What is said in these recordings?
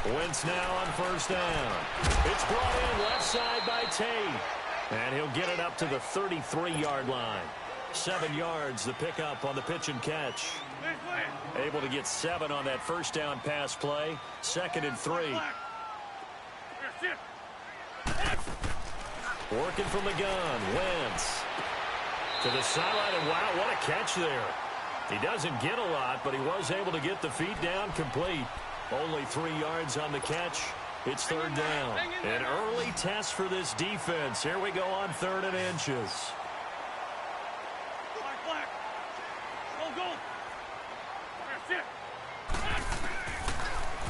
Wentz now on first down. It's brought in left side by Tate. And he'll get it up to the 33-yard line. 7 yards, the pickup on the pitch and catch. Able to get 7 on that first down pass play. 2nd and 3. Working from the gun. Wentz to the sideline, and wow, what a catch there. He doesn't get a lot, but he was able to get the feet down complete. Only 3 yards on the catch. It's 3rd down. An early test for this defense. Here we go on 3rd and inches.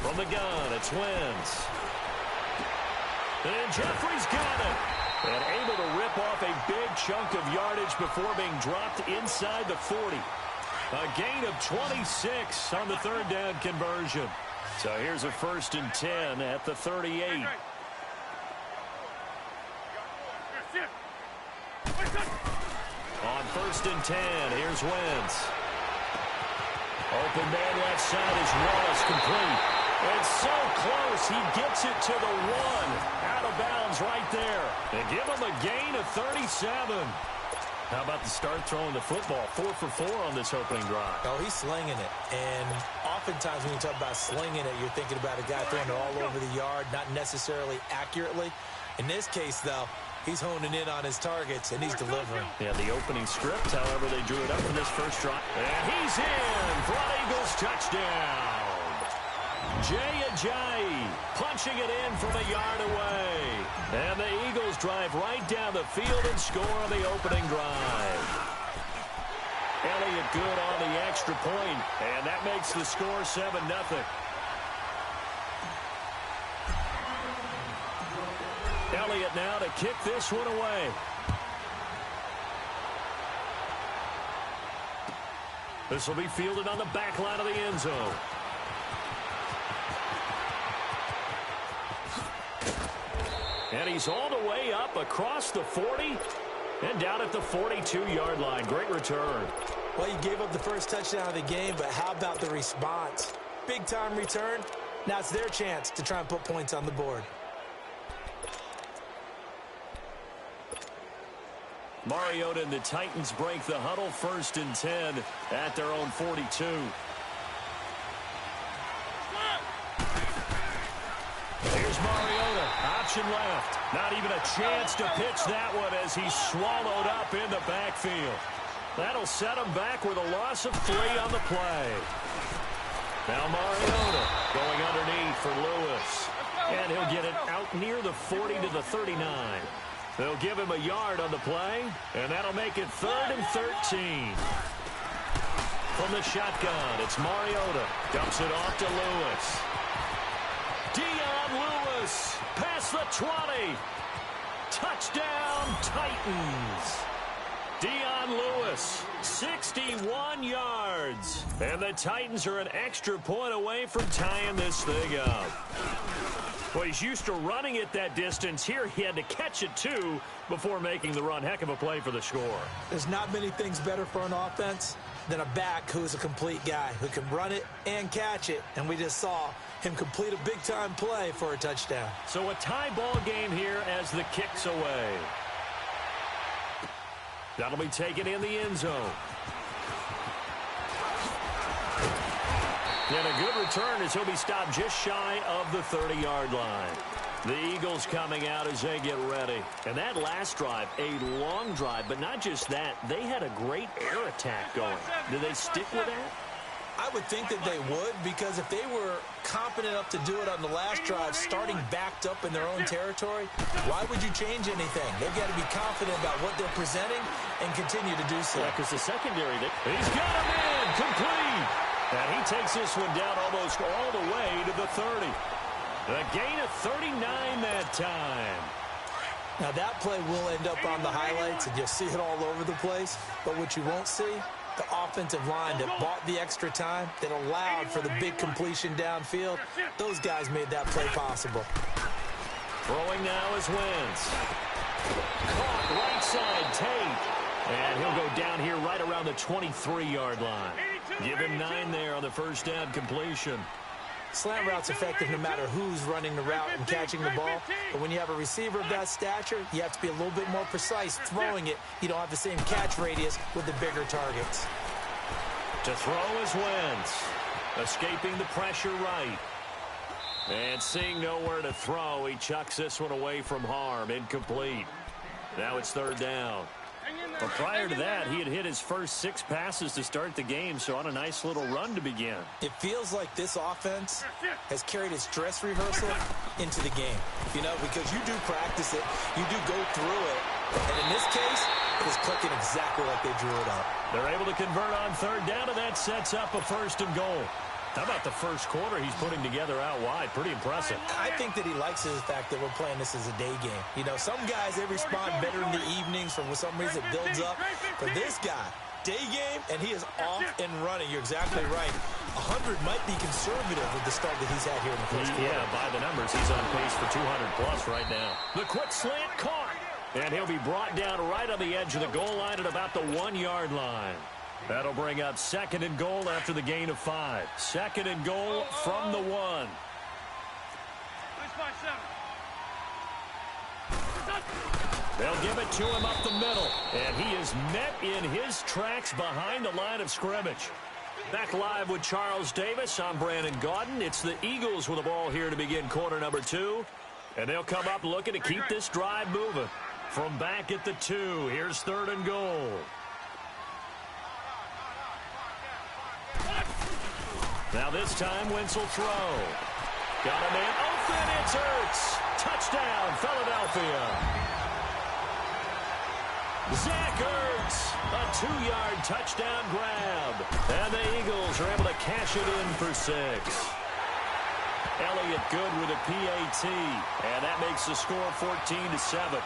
From the gun, it's Wentz. And Jeffrey's got it. And able to rip off a big chunk of yardage before being dropped inside the 40. A gain of 26 on the 3rd down conversion. So here's a 1st and 10 at the 38. On 1st and 10, here's Wentz. Open man left side is Wallace, complete. It's so close, he gets it to the 1. Out of bounds right there. They give him a gain of 37. How about the start throwing the football? 4 for 4 on this opening drive. Oh, he's slinging it. And oftentimes when you talk about slinging it, you're thinking about a guy throwing it all over the yard, not necessarily accurately. In this case, though, he's honing in on his targets, and he's delivering. Yeah, the opening script, however, they drew it up for this first drive. And he's in for an Eagles touchdown. Jay Ajayi punching it in from a yard away. And the Eagles drive right down the field and score on the opening drive. Elliott good on the extra point, and that makes the score 7-0. Elliott now to kick this one away. This will be fielded on the back line of the end zone. And he's all the way up across the 40 and down at the 42-yard line. Great return. Well, you gave up the first touchdown of the game, but how about the response? Big-time return. Now it's their chance to try and put points on the board. Mariota and the Titans break the huddle. 1st and 10 at their own 42. Here's Mariota, option left. Not even a chance to pitch that one as he's swallowed up in the backfield. That'll set him back with a loss of 3 on the play. Now Mariota going underneath for Lewis. And he'll get it out near the 40 to the 39. They'll give him a yard on the play, and that'll make it 3rd and 13. From the shotgun, it's Mariota. Dumps it off to Lewis. Lewis past the 20. Touchdown, Titans. Lewis, 61 yards. And the Titans are an extra point away from tying this thing up. Well, he's used to running it that distance. Here he had to catch it, too, before making the run. Heck of a play for the score. There's not many things better for an offense than a back who is a complete guy who can run it and catch it. And we just saw him complete a big-time play for a touchdown. So a tie ball game here as the kick's away. That'll be taken in the end zone. And a good return as he'll be stopped just shy of the 30-yard line. The Eagles coming out as they get ready. And that last drive, a long drive, but not just that. They had a great air attack going. Do they stick with that? I would think that they would, because if they were confident enough to do it on the last drive, starting backed up in their own territory, why would you change anything? They've got to be confident about what they're presenting and continue to do so. Yeah, because the secondary, he's got him in, complete. And he takes this one down almost all the way to the 30. A gain of 39 that time. Now that play will end up on the highlights, and you'll see it all over the place. But what you won't see, the offensive line that bought the extra time, that allowed for the big completion downfield, those guys made that play possible. Throwing now is Wentz. Caught right side, Tate. And he'll go down here right around the 23-yard line. Give him 9 there on the first down completion. Slant route's effective no matter who's running the route and catching the ball. But when you have a receiver of that stature, you have to be a little bit more precise throwing it. You don't have the same catch radius with the bigger targets. To throw is Wentz. Escaping the pressure right. And seeing nowhere to throw, he chucks this one away from harm. Incomplete. Now it's third down. But prior to that, he had hit his first 6 passes to start the game, so on a nice little run to begin. It feels like this offense has carried its dress rehearsal into the game. You know, because you do practice it, you do go through it, and in this case, it is clicking exactly like they drew it up. They're able to convert on third down, and that sets up a 1st and goal. How about the first quarter he's putting together out wide? Pretty impressive. I think that he likes the fact that we're playing this as a day game. You know, some guys, they respond better in the evenings. For some reason, it builds up. For this guy, day game, and he is off and running. You're exactly right. 100 might be conservative with the start that he's had here in the first quarter. Yeah, by the numbers, he's on pace for 200-plus right now. The quick slant caught. And he'll be brought down right on the edge of the goal line at about the 1-yard line. That'll bring up 2nd and goal after the gain of 5. 2nd and goal from the 1. They'll give it to him up the middle. And he is met in his tracks behind the line of scrimmage. Back live with Charles Davis. I'm Brandon Gaudin. It's the Eagles with the ball here to begin quarter number 2. And they'll come up looking to keep this drive moving. From back at the 2, here's 3rd and goal. Now this time, Wentz will throw. Got a man open, it's Ertz. Touchdown, Philadelphia. Zach Ertz, a 2-yard touchdown grab. And the Eagles are able to cash it in for 6. Elliott good with a PAT. And that makes the score 14-7.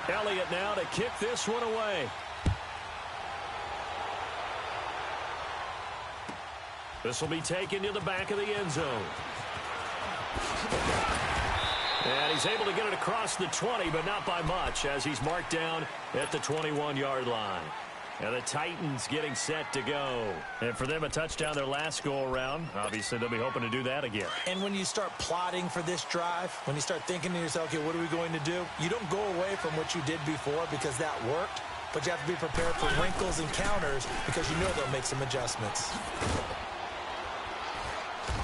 Elliott now to kick this one away. This will be taken to the back of the end zone. And he's able to get it across the 20, but not by much, as he's marked down at the 21-yard line. And the Titans getting set to go. And for them, a touchdown their last go-around. Obviously, they'll be hoping to do that again. And when you start plotting for this drive, when you start thinking to yourself, okay, what are we going to do? You don't go away from what you did before because that worked, but you have to be prepared for wrinkles and counters because you know they'll make some adjustments.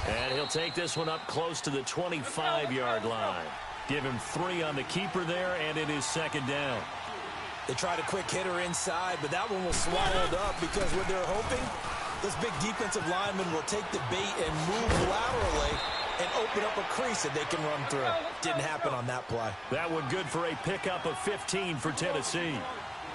And he'll take this one up close to the 25-yard line. Give him 3 on the keeper there, and it is 2nd down. They tried a quick hitter inside, but that one was swallowed up because what they're hoping, this big defensive lineman will take the bait and move laterally and open up a crease that they can run through. Didn't happen on that play. That one good for a pickup of 15 for Tennessee.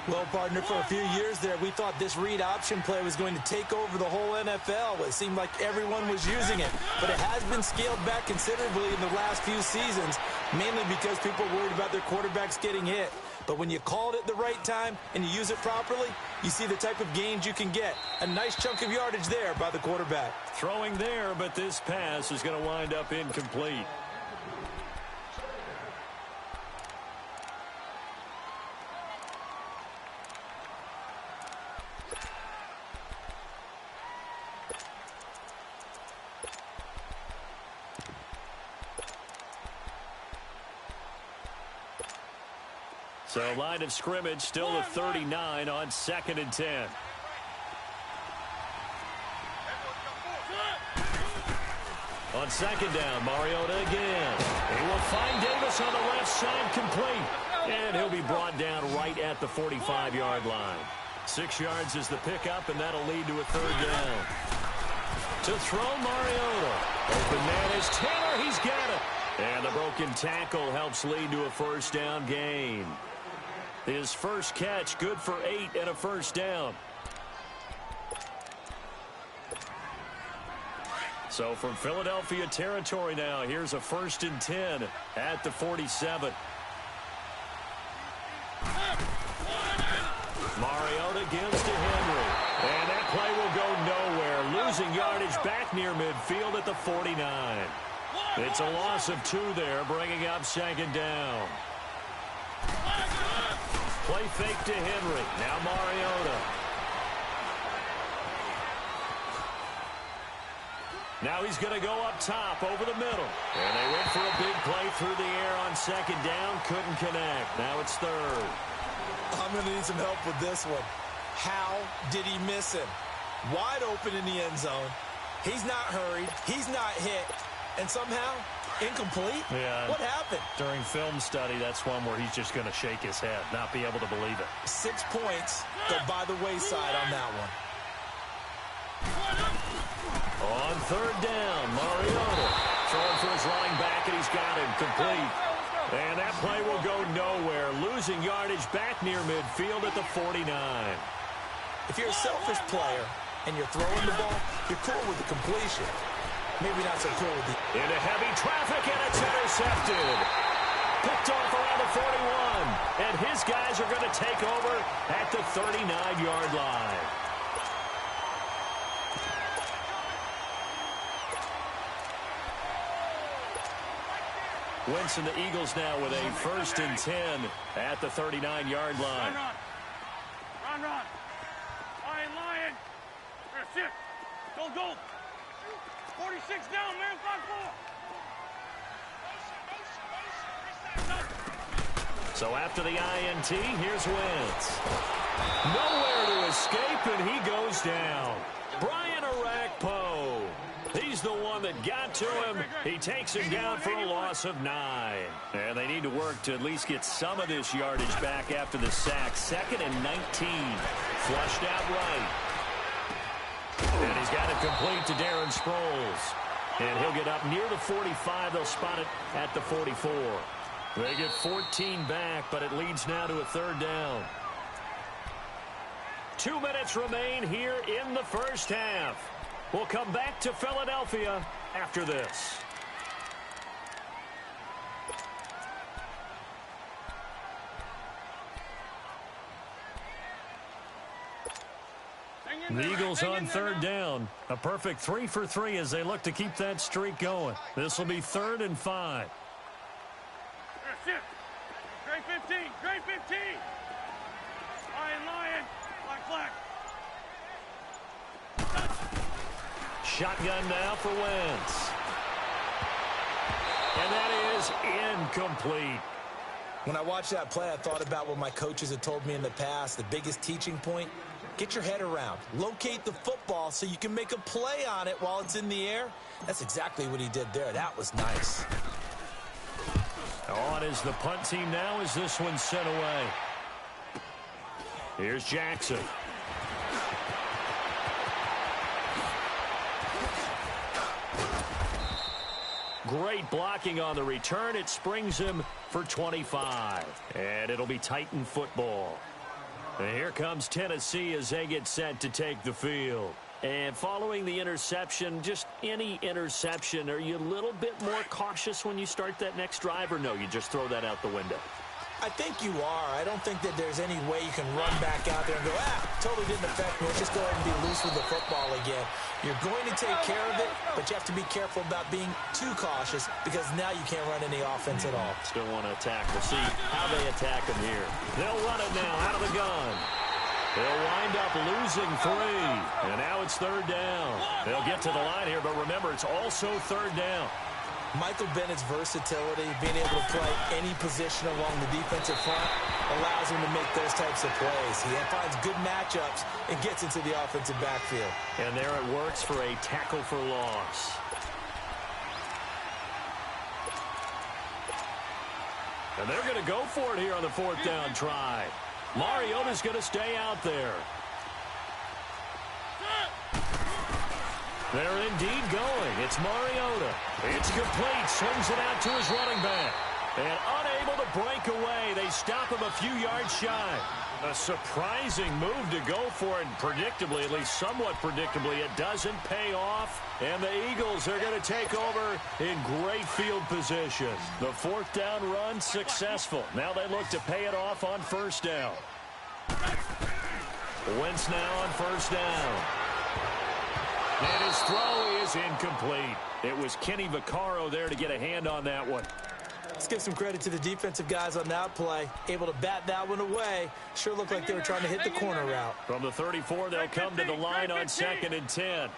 Well, partner, for a few years there, we thought this read option play was going to take over the whole NFL. It seemed like everyone was using it, but it has been scaled back considerably in the last few seasons, mainly because people are worried about their quarterbacks getting hit. But when you call it at the right time and you use it properly, you see the type of gains you can get. A nice chunk of yardage there by the quarterback. Throwing there, but this pass is going to wind up incomplete. So line of scrimmage still the 39 on 2nd and 10. On 2nd down, Mariota again. He will find Davis on the left side complete. And he'll be brought down right at the 45-yard line. 6 yards is the pickup, and that'll lead to a 3rd down. To throw Mariota. Open man is Taylor. He's got it. And the broken tackle helps lead to a 1st down gain. His first catch, good for 8 and a 1st down. So from Philadelphia territory now, here's a 1st and 10 at the 47. Mariota gives to Henry. And that play will go nowhere. Losing yardage back near midfield at the 49. It's a loss of 2 there, bringing up 2nd down. Play fake to Henry. Now Mariota. Now he's going to go up top over the middle. And they went for a big play through the air on second down. Couldn't connect. Now it's third. I'm going to need some help with this one. How did he miss him? Wide open in the end zone. He's not hurried. He's not hit. And somehow, incomplete? Yeah. What happened? During film study, that's one where he's just going to shake his head, not be able to believe it. 6 points go by the wayside on that one. On third down, Mariota throwing for his running back, and he's got him complete. And that play will go nowhere, losing yardage back near midfield at the 49. If you're a selfish player and you're throwing the ball, you're cool with the completion. Maybe not so cool with the... Into heavy traffic, and it's intercepted. Picked off around the 41. And his guys are going to take over at the 39-yard line. Wentz and the Eagles now with a 1st and 10 at the 39-yard line. Run. Lion. That's it. Go. 46 down, man. 5-4. So after the INT, here's Wentz. Nowhere to escape, and he goes down. Brian Orakpo. He's the one that got to him. He takes him down for a loss of 9. And they need to work to at least get some of this yardage back after the sack. 2nd and 19. Flushed out right. And he's got it complete to Darren Sproles. And he'll get up near the 45. They'll spot it at the 44. They get 14 back, but it leads now to a 3rd down. 2 minutes remain here in the first half. We'll come back to Philadelphia after this. The Eagles on 3rd down. A perfect 3 for 3 as they look to keep that streak going. This will be 3rd and 5. That's it. Grade 15. Lion. Black. Shotgun now for Wentz. And that is incomplete. When I watched that play, I thought about what my coaches had told me in the past. The biggest teaching point, get your head around. Locate the football so you can make a play on it while it's in the air. That's exactly what he did there. That was nice. On is the punt team now as this one's sent away. Here's Jackson. Great blocking on the return. It springs him for 25. And it'll be Titan football. And here comes Tennessee as they get set to take the field. And following the interception, just any interception, are you a little bit more cautious when you start that next drive, or no, you just throw that out the window? I think you are. I don't think that there's any way you can run back out there and go, totally didn't affect me. Let's just go ahead and be loose with the football again. You're going to take care of it, but you have to be careful about being too cautious because now you can't run any offense at all. Still want to attack. We'll see how they attack him here. They'll run it now out of the gun. They'll wind up losing 3. And now it's 3rd down. They'll get to the line here, but remember, it's also 3rd down. Michael Bennett's versatility, being able to play any position along the defensive front, allows him to make those types of plays. He finds good matchups and gets into the offensive backfield. And there it works for a tackle for loss. And they're going to go for it here on the 4th down try. Mariota's going to stay out there. They're indeed going. It's Mariota. It's complete. Swings it out to his running back. And unable to break away. They stop him a few yards shy. A surprising move to go for it. Predictably, at least somewhat predictably, it doesn't pay off. And the Eagles are going to take over in great field position. The 4th down run successful. Now they look to pay it off on 1st down. Wentz now on 1st down. And his throw is incomplete. It was Kenny Vaccaro there to get a hand on that one. Let's give some credit to the defensive guys on that play. Able to bat that one away. Sure looked like they were trying to hit the corner route. From the 34, they'll come to the line on 2nd and 10.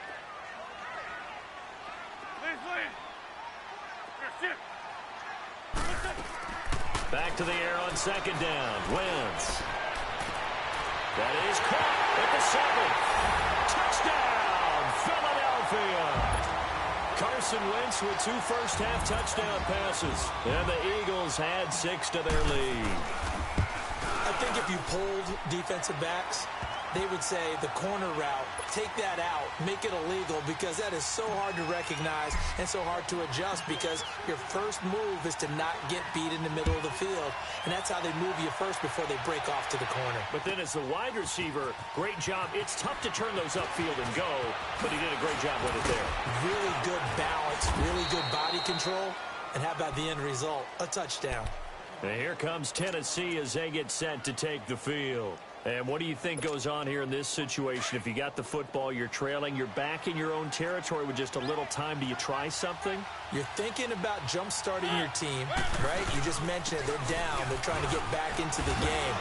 Back to the air on 2nd down. Wentz. That is caught at the 7. Touchdown, Philadelphia. Carson Wentz with 2 first-half touchdown passes. And the Eagles had 6 to their lead. I think if you polled defensive backs, they would say the corner route, take that out, make it illegal, because that is so hard to recognize and so hard to adjust, because your first move is to not get beat in the middle of the field, and that's how they move you first before they break off to the corner. But then as the wide receiver, great job. It's tough to turn those upfield and go, but he did a great job with it there. Really good balance, really good body control, and how about the end result? A touchdown. And here comes Tennessee as they get set to take the field. And what do you think goes on here in this situation? If you got the football, you're trailing, you're back in your own territory with just a little time. Do you try something? You're thinking about jump-starting your team, right? You just mentioned it. They're down. They're trying to get back into the game.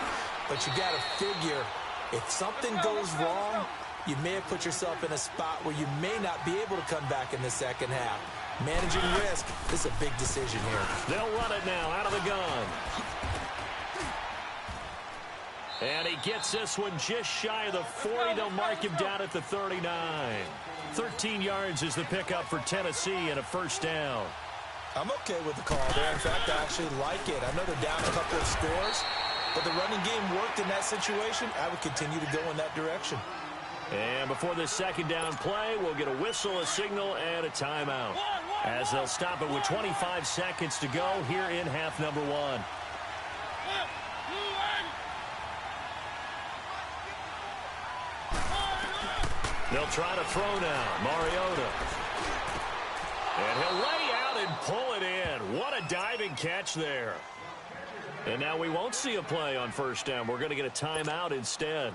But you got to figure, if something goes wrong, you may have put yourself in a spot where you may not be able to come back in the second half. Managing risk, this is a big decision here. They'll run it now out of the gun. And he gets this one just shy of the 40. They'll mark him down at the 39. 13 yards is the pickup for Tennessee and a first down. I'm okay with the call there. In fact, I actually like it. I know they're down a couple of scores, but the running game worked in that situation. I would continue to go in that direction. And before this second down play, we'll get a whistle, a signal, and a timeout, as they'll stop it with 25 seconds to go here in half number 1. They'll try to throw now. Mariota. And he'll lay out and pull it in. What a diving catch there. And now we won't see a play on first down. We're going to get a timeout instead,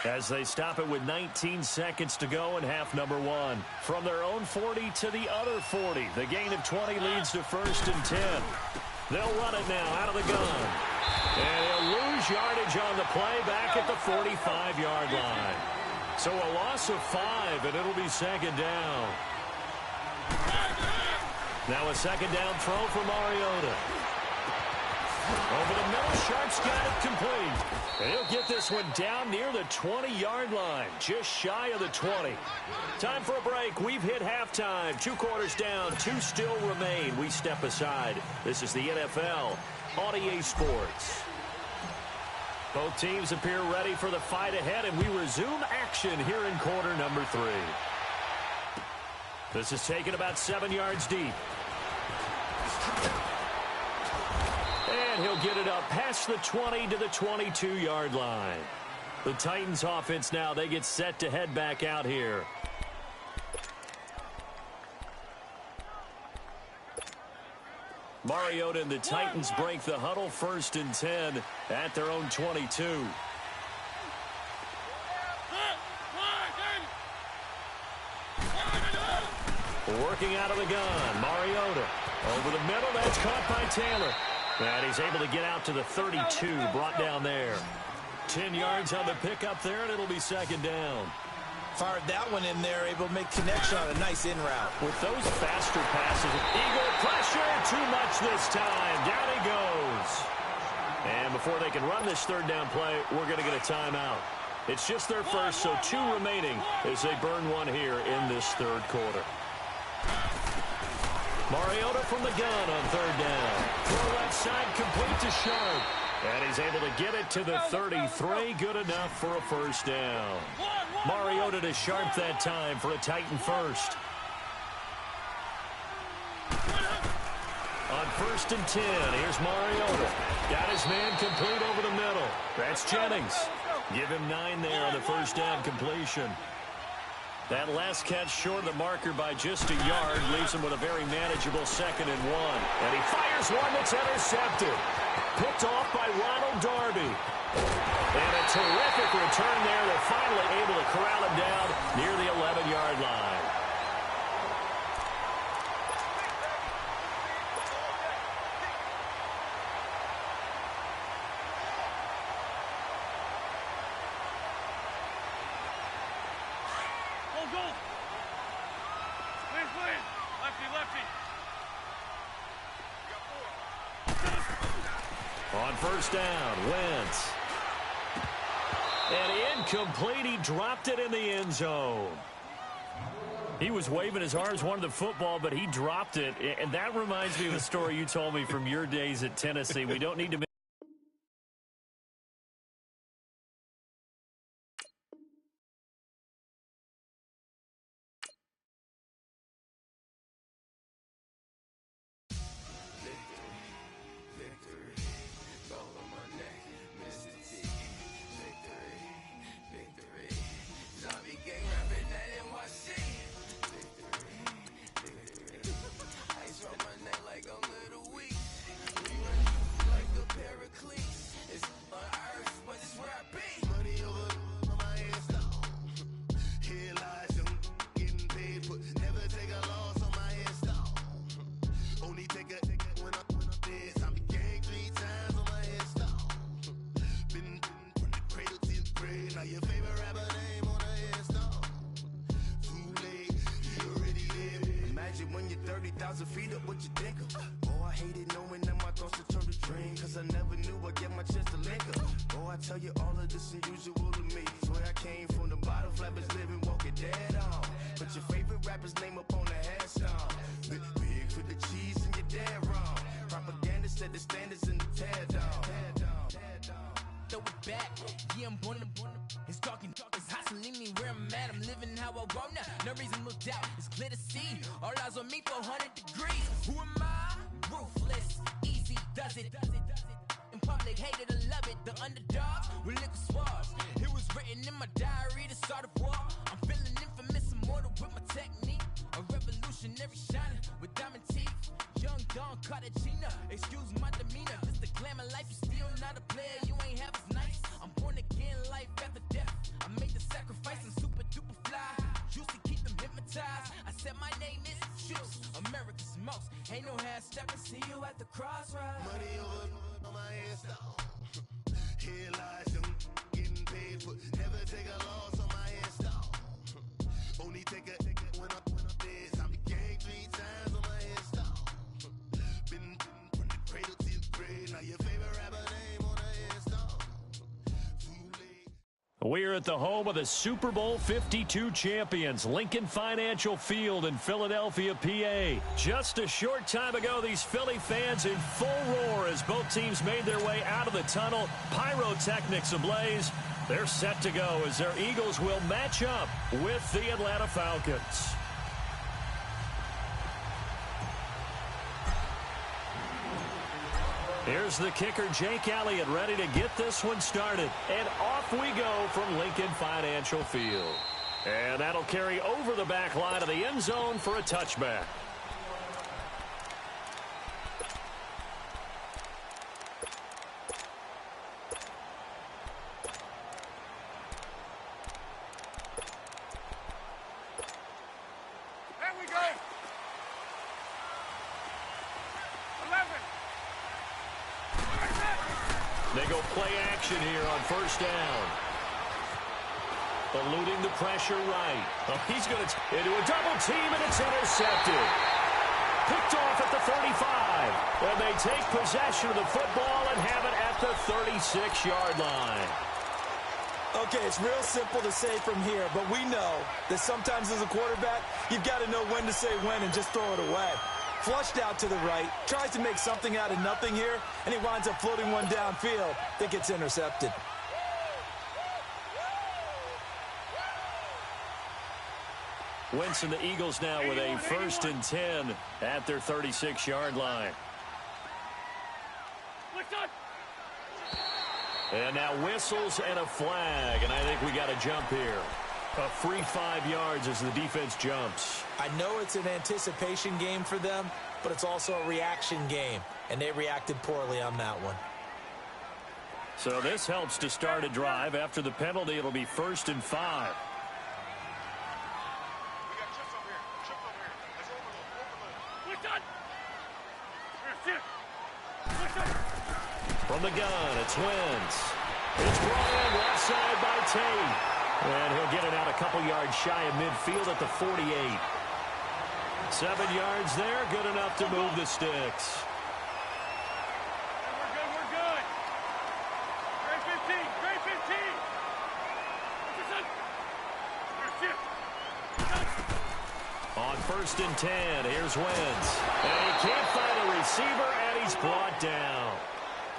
as they stop it with 19 seconds to go in half number 1. From their own 40 to the other 40. The gain of 20 leads to 1st and 10. They'll run it now out of the gun. And he'll lose yardage on the play back at the 45-yard line. So a loss of 5, and it'll be second down. Now a second down throw for Mariota. Over the middle, Sharp's got it complete. And he'll get this one down near the 20-yard line, just shy of the 20. Time for a break. We've hit halftime. 2 quarters down, 2 still remain. We step aside. This is the NFL on EA Sports. Both teams appear ready for the fight ahead, and we resume action here in quarter number 3. This is taken about 7 yards deep. And he'll get it up past the 20 to the 22-yard line. The Titans offense now, they get set to head back out here. Mariota and the Titans break the huddle, 1st and 10 at their own 22. Working out of the gun, Mariota. Over the middle, that's caught by Taylor. And he's able to get out to the 32, brought down there. 10 yards on the pickup there, and it'll be second down. Fired that one in there, able to make connection on a nice in route. With those faster passes, Eagle pressure, too much this time. Down he goes. And before they can run this third down play, we're going to get a timeout. It's just their first, so 2 remaining as they burn one here in this third quarter. Mariota from the gun on third down. Throw left side complete to Sharp. And he's able to get it to the 33. Good enough for a first down. Mariota to Sharp that time for a Titan first. On 1st and 10, here's Mariota. Got his man complete over the middle. That's Jennings. Give him 9 there on the first down completion. That last catch short of the marker by just a yard leaves him with a very manageable 2nd and 1. And he fires one that's intercepted. Picked off by Ronald Darby. And a terrific return there. They're finally able to corral him down near the 11-yard line. On first down, Wentz. And incomplete. He dropped it in the end zone. He was waving his arms, wanted the football, but he dropped it. And that reminds me of the story you told me from your days at Tennessee. We don't need to when you're 30,000 feet up, what you think of? Oh, I hated knowing that my thoughts would turn to dream, cause I never knew I'd get my chance to link up. Oh, I tell you all of this unusual to me. Swear I came from the bottom, flappers living, walking dead on. Put your favorite rapper's name up on the headstone. Big for the cheese and you're dead wrong. Propaganda set the standards in the tear down. Throw it back, yeah, I'm born to it's talking, it's hot, so leave me where I'm at. I'm living how I want now, no reason to doubt. It's clear to see, all eyes on me, 400 degrees. Who am I? Ruthless, easy, does it. In public, hate it or love it. The underdogs with liquor swabs. It was written in my diary, the start of war. I'm feeling infamous, immortal with my technique. A revolutionary shining with diamond teeth. Young Don Cartagena, excuse my demeanor. This the glamour life, you still not a player, you ain't half as nice. I'm born again, life after death. I made the sacrifice and super duper fly. Juicy, keep them hypnotized. I said my name is Juice, America's most. Ain't no half stepping, see you at the crossroads. Money over on my headstone. Here lies them getting paid for. Never take a loss on my headstone. Only take a when I'm dead. I be gang 3 times on my headstone. Been from the cradle to the grave. Now your favorite rapper name on the headstone. Too late. We're at the home of the Super Bowl 52 champions, Lincoln Financial Field in Philadelphia, PA. Just a short time ago, these Philly fans in full roar as both teams made their way out of the tunnel. Pyrotechnics ablaze. They're set to go as their Eagles will match up with the Atlanta Falcons. Here's the kicker, Jake Elliott, ready to get this one started. And off we go from Lincoln Financial Field. And that'll carry over the back line of the end zone for a touchback. There we go. 11. They go play action here on first down. Eluding the pressure right. Oh, he's going to into a double team, and it's intercepted. Picked off at the 35. And they take possession of the football and have it at the 36-yard line. Okay, it's real simple to say from here, but we know that sometimes as a quarterback, you've got to know when to say when and just throw it away. Flushed out to the right, tries to make something out of nothing here, and he winds up floating one downfield that gets intercepted. Wentz and the Eagles now with a 1st and 10 at their 36-yard line. And now whistles and a flag, and I think we got a jump here. A free 5 yards as the defense jumps. I know it's an anticipation game for them, but it's also a reaction game, and they reacted poorly on that one. So this helps to start a drive. After the penalty, it'll be 1st and 5. From the gun, it's Wentz. It's brought in left side by Tate. And he'll get it out a couple yards shy of midfield at the 48. 7 yards there, good enough to move the sticks. We're good, we're good. On 1st and 10, here's Wentz. And he can't find a receiver, and he's brought down.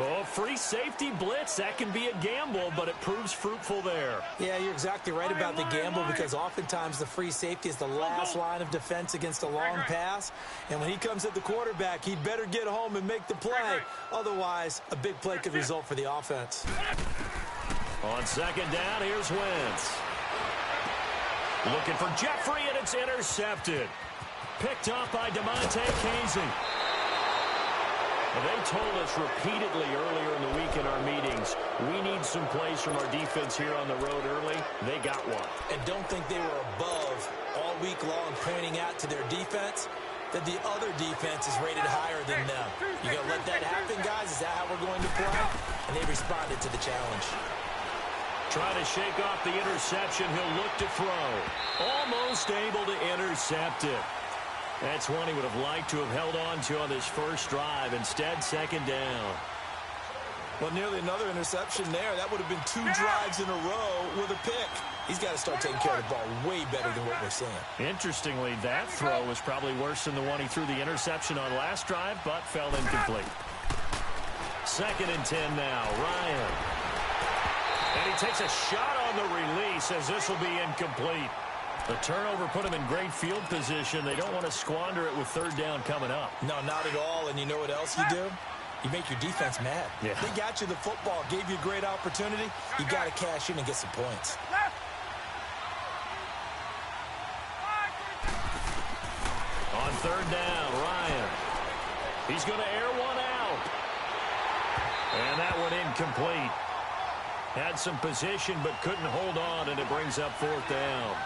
Oh, free safety blitz, that can be a gamble, but it proves fruitful there. Yeah, you're exactly right about the gamble because oftentimes the free safety is the last line of defense against a long pass. And when he comes at the quarterback, he'd better get home and make the play. Otherwise, a big play could result for the offense. On 2nd down, here's Wentz. Looking for Jeffrey, and it's intercepted. Picked up by DeMonte Casey. They told us repeatedly earlier in the week in our meetings, we need some plays from our defense here on the road early. They got one. And don't think they were above all week long pointing out to their defense that the other defense is rated higher than them. You going to let that happen, guys? Is that how we're going to play? And they responded to the challenge. Trying to shake off the interception. He'll look to throw. Almost able to intercept it. That's one he would have liked to have held on to on this first drive. Instead, 2nd down. Well, nearly another interception there. That would have been 2 drives in a row with a pick. He's got to start taking care of the ball way better than what we're seeing. Interestingly, that throw was probably worse than the one he threw the interception on last drive, but fell incomplete. 2nd and 10 now. Ryan. And he takes a shot on the release as this will be incomplete. The turnover put him in great field position. They don't want to squander it with 3rd down coming up. No, not at all. And you know what else you do? You make your defense mad. Yeah. They got you the football, gave you a great opportunity. You got to cash in and get some points. On 3rd down, Ryan. He's going to air one out. And that one incomplete. Had some position but couldn't hold on, and it brings up 4th down.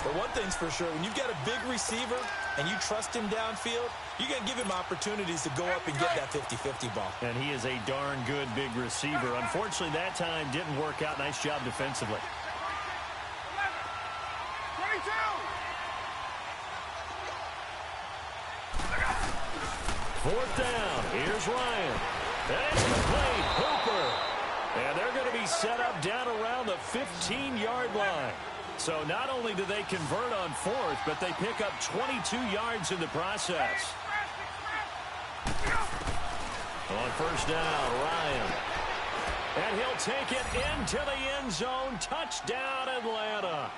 But one thing's for sure, when you've got a big receiver and you trust him downfield, you're going to give him opportunities to go up and get that 50-50 ball. And he is a darn good big receiver. Unfortunately, that time didn't work out. Nice job defensively. 22. 4th down. Here's Ryan. And it's complete. Hooper. And they're going to be set up down around the 15-yard line. So not only do they convert on 4th, but they pick up 22 yards in the process. On 1st down, Ryan. And he'll take it into the end zone. Touchdown, Atlanta.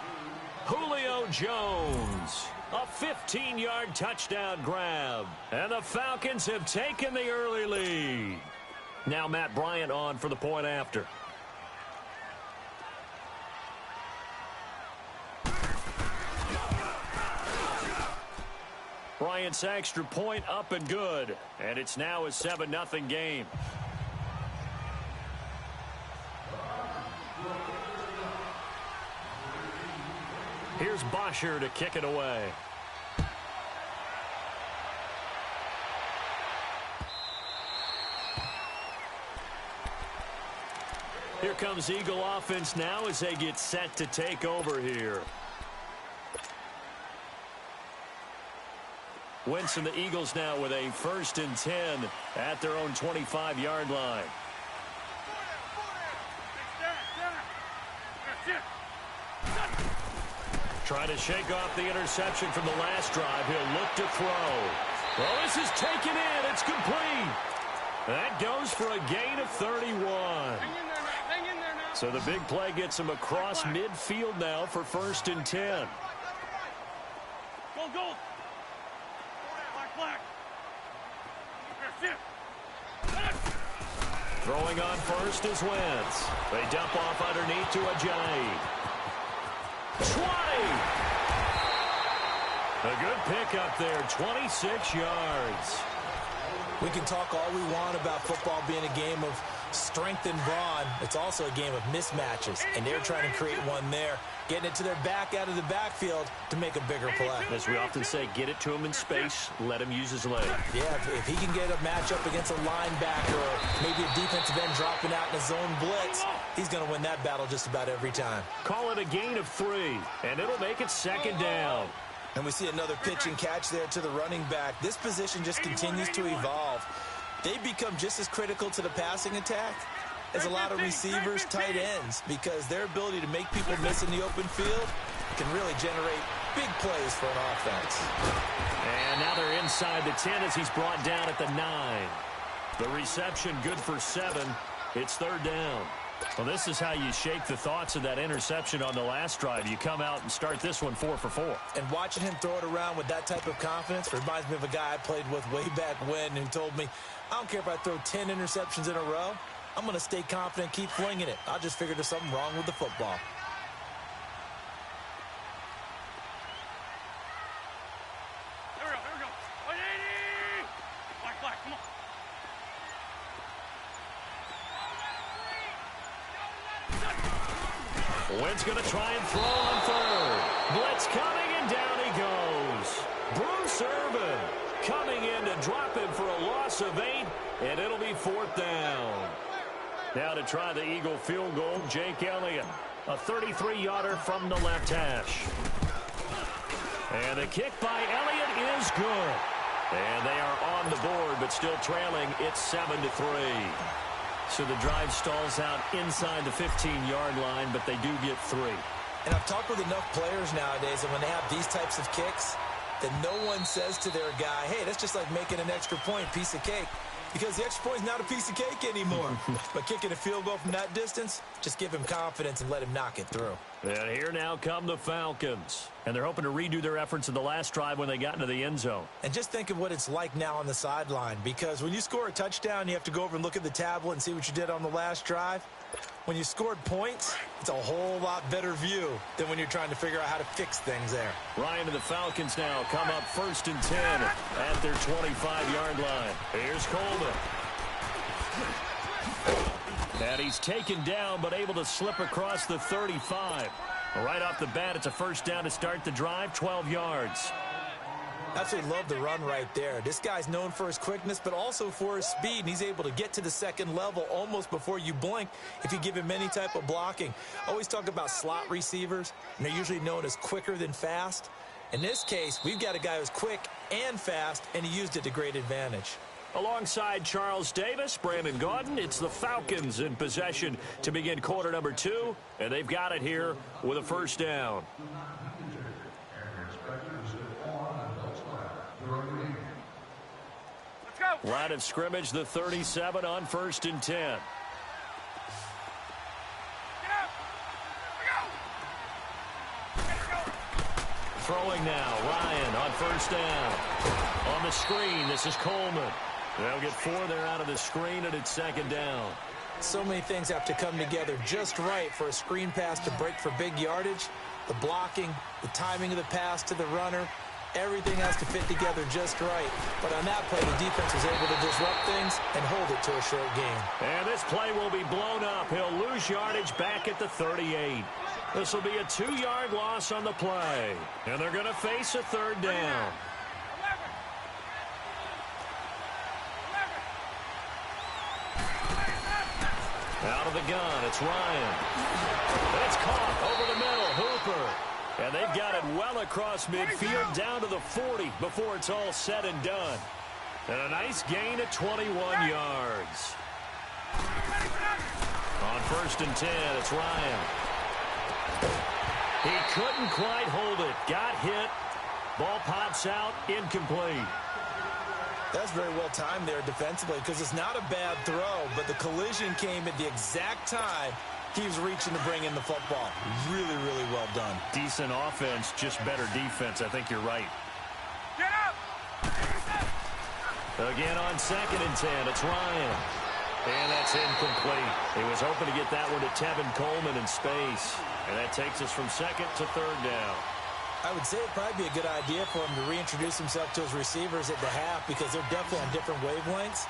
Julio Jones. A 15-yard touchdown grab. And the Falcons have taken the early lead. Now Matt Bryant on for the point after. Bryant's extra point up and good. And it's now a 7-0 game. Here's Bosher to kick it away. Here comes Eagle offense now as they get set to take over here. Wentz and the Eagles now with a 1st and 10 at their own 25-yard line. Trying to shake off the interception from the last drive. He'll look to throw. Well, this is taken in. It's complete. That goes for a gain of 31. So the big play gets him across midfield now for 1st and 10. Go. Throwing on 1st is Wentz. They dump off underneath to Ajayi. 20. A good pickup there, 26 yards. We can talk all we want about football being a game of strength and brawn. It's also a game of mismatches, and they're trying to create one there, getting it to their back out of the backfield to make a bigger play. As we often say, get it to him in space, let him use his leg. Yeah, if he can get a matchup against a linebacker or maybe a defensive end dropping out in a zone blitz, he's going to win that battle just about every time. Call it a gain of 3, and it'll make it 2nd down. And we see another pitch and catch there to the running back. This position just continues to evolve. They become just as critical to the passing attack as a lot of receivers, tight ends, because their ability to make people miss in the open field can really generate Big plays for an offense. And now they're inside the 10 as he's brought down at the 9. The reception good for 7. It's third down. Well, this is how you shake the thoughts of that interception on the last drive. You come out and start this one 4 for 4. And watching him throw it around with that type of confidence reminds me of a guy I played with way back when who told me, I don't care if I throw 10 interceptions in a row. I'm going to stay confident, keep flinging it. I just figured there's something wrong with the football. There we go. 180! Black, come on. Wentz going to try and throw on third. Blitz coming, and down he goes. Bruce Irvin coming in to drop him for a loss of 8, and it'll be fourth down. Now to try the Eagle field goal, Jake Elliott. A 33-yarder from the left hash. And the kick by Elliott is good. And they are on the board, but still trailing. It's 7-3. So the drive stalls out inside the 15-yard line, but they do get 3. And I've talked with enough players nowadays, and when they have these types of kicks, that no one says to their guy, hey, that's just like making an extra point, piece of cake. Because the extra point is not a piece of cake anymore. But kicking a field goal from that distance, just give him confidence and let him knock it through. And here now come the Falcons. And they're hoping to redo their efforts in the last drive when they got into the end zone. And just think of what it's like now on the sideline. Because when you score a touchdown, you have to go over and look at the tablet and see what you did on the last drive. When you scored points, it's a whole lot better view than when you're trying to figure out how to fix things there. Ryan and the Falcons now come up 1st and 10 at their 25-yard line. Here's Coleman. And he's taken down but able to slip across the 35. Right off the bat, it's a first down to start the drive, 12 yards. Absolutely love the run right there. This guy's known for his quickness, but also for his speed. And he's able to get to the second level almost before you blink if you give him any type of blocking. Always talk about slot receivers, and they're usually known as quicker than fast. In this case, we've got a guy who's quick and fast, and he used it to great advantage. Alongside Charles Davis, Brandon Gaudin, it's the Falcons in possession to begin quarter number 2, and they've got it here with a first down. Line of scrimmage, the 37 on 1st and 10. Throwing now, Ryan on first down. On the screen, this is Coleman. They'll get 4 there out of the screen, and it's second down. So many things have to come together just right for a screen pass to break for big yardage. The blocking, the timing of the pass to the runner, everything has to fit together just right. But on that play, the defense was able to disrupt things and hold it to a short gain. And this play will be blown up. He'll lose yardage back at the 38. This will be a 2-yard loss on the play. And they're going to face a third down. Out of the gun, it's Ryan. And it's caught over the middle, Hooper. And they've got it well across midfield down to the 40 before it's all said and done. And a nice gain of 21 yards. On 1st and 10, it's Ryan. He couldn't quite hold it. Got hit. Ball pops out, incomplete. That's very well timed there defensively because it's not a bad throw, but the collision came at the exact time he was reaching to bring in the football. Really, really well done. Decent offense, just better defense. I think you're right. Get up! Again on 2nd and 10, it's Ryan. And that's incomplete. He was hoping to get that one to Tevin Coleman in space. And that takes us from 2nd to 3rd down. I would say it'd probably be a good idea for him to reintroduce himself to his receivers at the half because they're definitely on different wavelengths.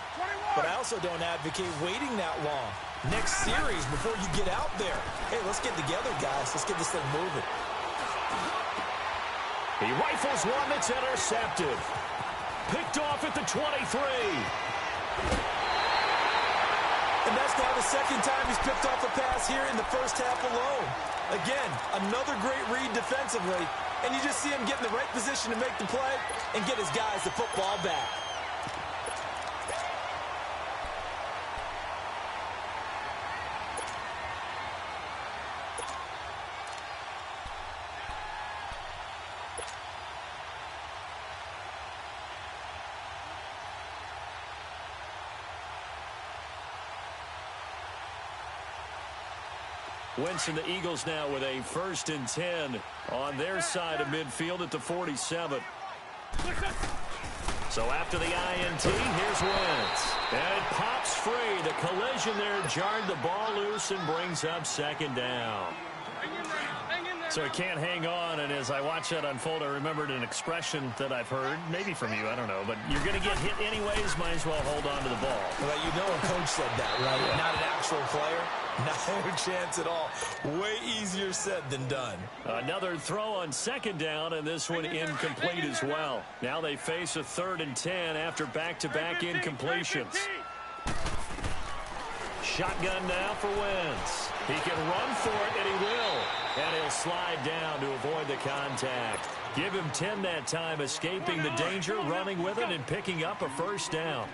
But I also don't advocate waiting that long. Next series before you get out there. Hey, let's get together, guys. Let's get this thing moving. He rifles one that's intercepted. Picked off at the 23. And that's now the second time he's picked off a pass here in the first half alone. Again, another great read defensively. And you just see him get in the right position to make the play and get his guys the football back. Wentz and the Eagles now with a 1st and 10 on their side of midfield at the 47. So after the INT, here's Wentz. And it pops free. The collision there jarred the ball loose and brings up 2nd down. So he can't hang on, and as I watch that unfold, I remembered an expression that I've heard, maybe from you, I don't know, but you're going to get hit anyways, might as well hold on to the ball. Well, you know a coach said that, right? Yeah. Not an actual player. Not a chance at all. Way easier said than done. Another throw on 2nd down, and this one incomplete as well. Now they face a 3rd and 10 after back-to-back incompletions. Shotgun now for Wentz. He can run for it, and he will. And he'll slide down to avoid the contact. Give him 10 that time, escaping the danger, running with it, and picking up a 1st down.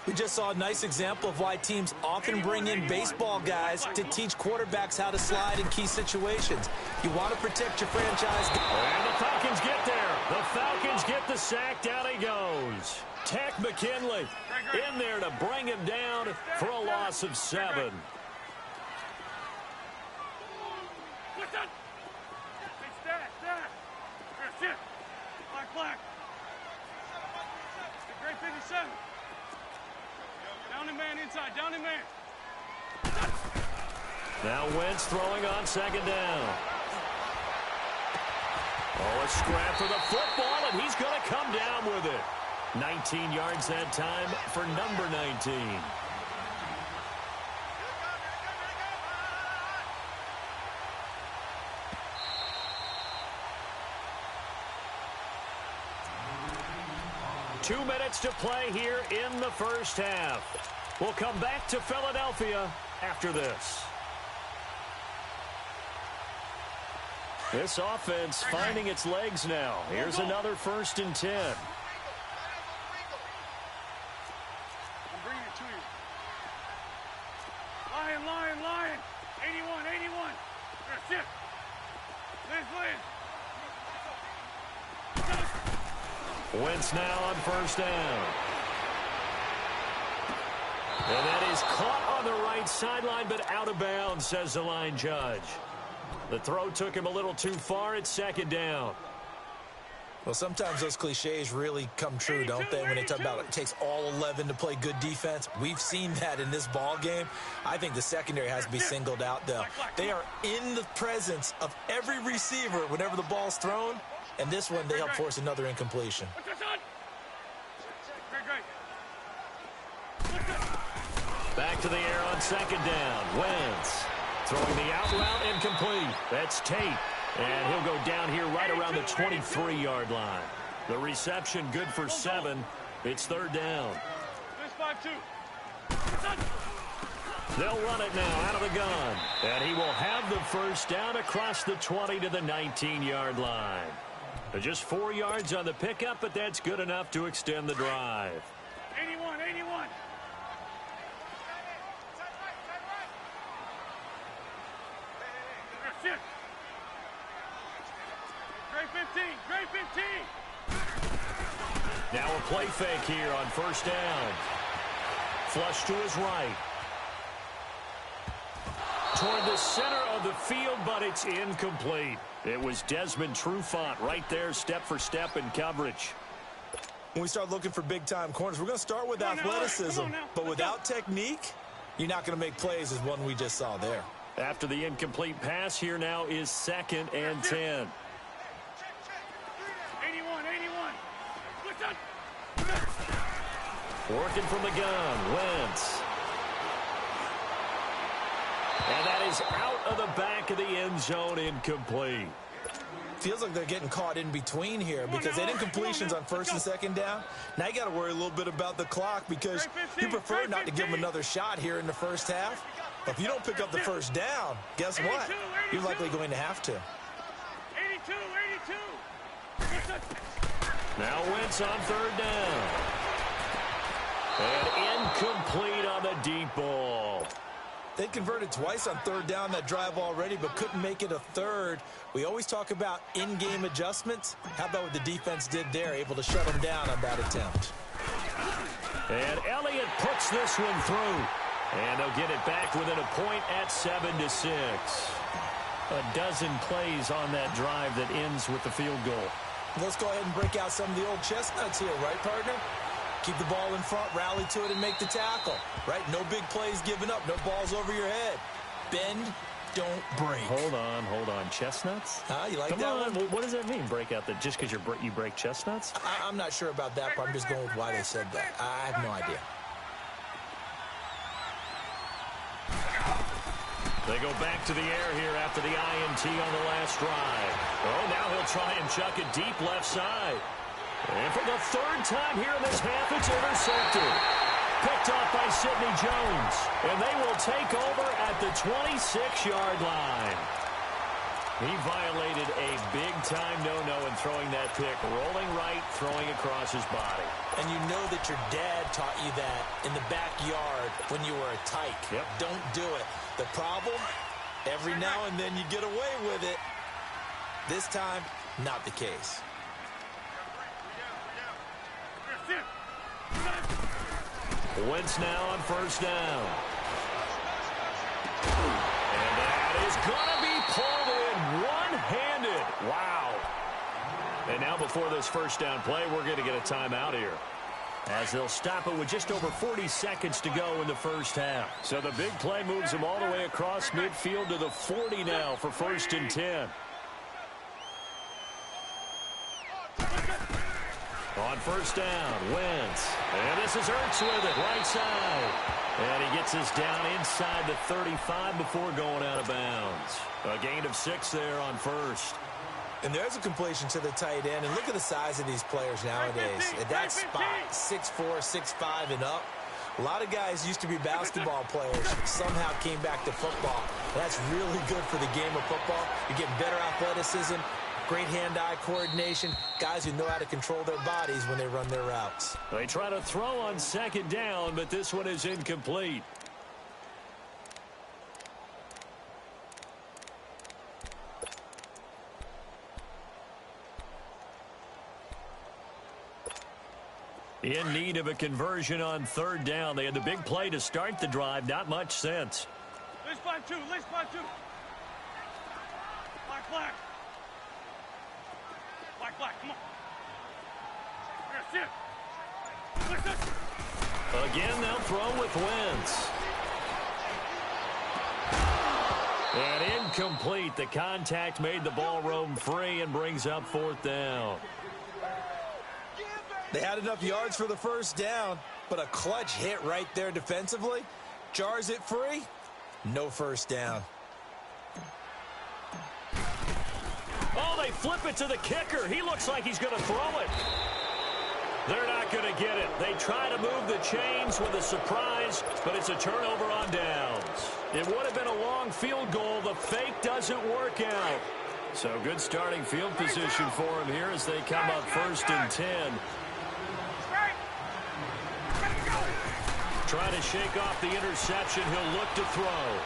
We just saw a nice example of why teams often bring in baseball guys to teach quarterbacks how to slide in key situations. You want to protect your franchise. And the Falcons get there. The Falcons get the sack. Down he goes. Tech McKinley in there to bring him down for a loss of 7. Great 57. Down the man inside. Down the man. Now Wentz throwing on 2nd down. Oh, a scrap for the football, and he's going to come down with it. 19 yards that time for number 19. Two minutes to play here in the 1st half. We'll come back to Philadelphia after this. This offense finding its legs now. Here's another 1st and 10. I'm bringing it to you. Lion. 81. That's it. Wentz now on 1st down. And that is caught on the right sideline, but out of bounds, says the line judge. The throw took him a little too far. It's 2nd down. Well, sometimes those cliches really come true, don't they? When they talk about it takes all 11 to play good defense. We've seen that in this ball game. I think the secondary has to be singled out, though. They are in the presence of every receiver whenever the ball's thrown. And this one, they help force another incompletion. Back to the air on 2nd down. Wentz throwing the out route incomplete. That's Tate. And he'll go down here right around the 23-yard line. The reception good for 7. It's 3rd down. They'll run it now out of the gun. And he will have the 1st down across the 20 to the 19-yard line. Just 4 yards on the pickup, but that's good enough to extend the drive. 81. That's it. Great 15. Now a play fake here on 1st down. Flush to his right. Toward the center of the field, but it's incomplete. It was Desmond Trufant right there, step for step in coverage. When we start looking for big-time corners, we're going to start with athleticism. But without technique, you're not going to make plays as one we just saw there. After the incomplete pass, here now is 2nd and 10. 81. Working from the gun, Wentz. And that is out of the back of the end zone, incomplete. Feels like they're getting caught in between here because they didn't completions on 1st and 2nd down. Now you got to worry a little bit about the clock because you prefer not to give them another shot here in the 1st half. But if you don't pick up the 1st down, guess what? You're likely going to have to. 82. Now Wentz on 3rd down. And incomplete on the deep ball. They converted twice on 3rd down that drive already, but couldn't make it a 3rd. We always talk about in-game adjustments. How about what the defense did there, able to shut them down on that attempt? And Elliott puts this one through. And they'll get it back within a point at 7-6. A dozen plays on that drive that ends with the field goal. Let's go ahead and break out some of the old chestnuts here, right, partner? Keep the ball in front, rally to it, and make the tackle, right? No big plays given up, no balls over your head. Bend, don't break. Hold on. Chestnuts? You like Come that on. one? What does that mean, break out? Just because you break chestnuts? I'm not sure about that, but I'm just going with why they said that. I have no idea. They go back to the air here after the INT on the last drive. Oh, now he'll try and chuck it deep left side. And for the third time here in this half, it's intercepted. Picked off by Sidney Jones. And they will take over at the 26-yard line. He violated a big-time no-no in throwing that pick. Rolling right, throwing across his body. And you know that your dad taught you that in the backyard when you were a tyke. Yep. Don't do it. The problem, every now and then you get away with it. This time, not the case. Wentz now on first down. And that is going to be pulled in one-handed. Wow. And now before this first down play, we're going to get a timeout here, as they'll stop it with just over 40 seconds to go in the first half. So the big play moves them all the way across midfield to the 40 now for 1st and 10. On first down, Wentz. And this is Ertz with it, right side. And he gets us down inside the 35 before going out of bounds. A gain of 6 there on first. And there's a completion to the tight end. And look at the size of these players nowadays. At that spot, 6'4", 6'5", and up. A lot of guys used to be basketball players, somehow came back to football. That's really good for the game of football. You're getting better athleticism, great hand-eye coordination, guys who know how to control their bodies when they run their routes. They try to throw on second down, but this one is incomplete. In need of a conversion on third down. They had the big play to start the drive. Not much sense. List by two. Black. Come on. Here, sit. Again, they'll throw with Wentz. And incomplete. The contact made the ball roam free and brings up 4th down. They had enough yards for the first down, but a clutch hit right there defensively. Jars it free, no first down. Oh, they flip it to the kicker. He looks like he's going to throw it. They're not going to get it. They try to move the chains with a surprise, but it's a turnover on downs. It would have been a long field goal. The fake doesn't work out. So good starting field position for him here as they come up 1st and 10. Trying to shake off the interception. He'll look to throw.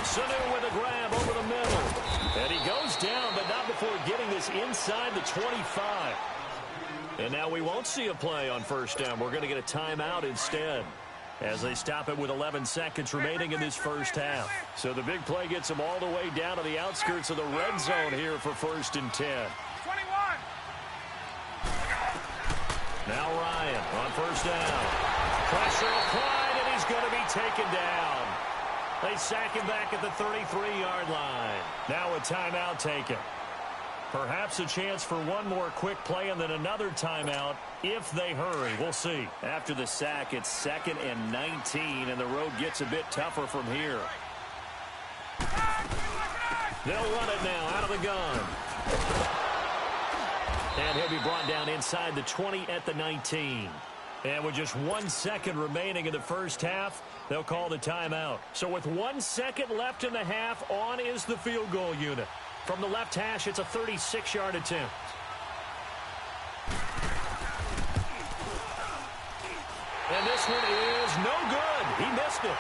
Sanu with a grab over the middle. And he goes down, but not before getting this inside the 25. And now we won't see a play on first down. We're going to get a timeout instead, as they stop it with 11 seconds remaining in this first half. So the big play gets them all the way down to the outskirts of the red zone here for 1st and 10. 21. Now Ryan on first down. Pressure applied, and he's going to be taken down. They sack him back at the 33-yard line. Now a timeout taken. Perhaps a chance for one more quick play and then another timeout if they hurry. We'll see. After the sack, it's 2nd and 19, and the road gets a bit tougher from here. They'll run it now out of the gun. And he'll be brought down inside the 20 at the 19. And with just 1 second remaining in the first half, they'll call the timeout. So with 1 second left in the half, on is the field goal unit. From the left hash, it's a 36-yard attempt. And this one is no good. He missed it.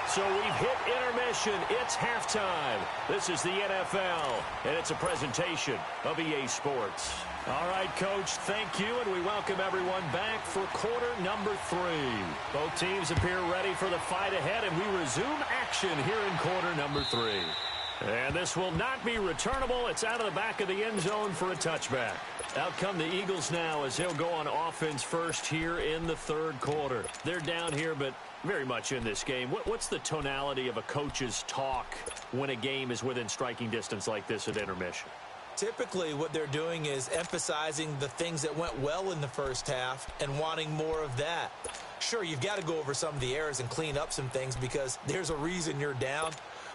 So we've hit intermission. It's halftime. This is the NFL, and it's a presentation of EA Sports. All right, Coach, thank you, and we welcome everyone back for quarter number 3. Both teams appear ready for the fight ahead, and we resume action here in quarter number 3. And this will not be returnable. It's out of the back of the end zone for a touchback. Out come the Eagles now as they'll go on offense first here in the third quarter. They're down here, but very much in this game. What's the tonality of a coach's talk when a game is within striking distance like this at intermission? Typically, what they're doing is emphasizing the things that went well in the first half and wanting more of that. Sure, you've got to go over some of the errors and clean up some things because there's a reason you're down.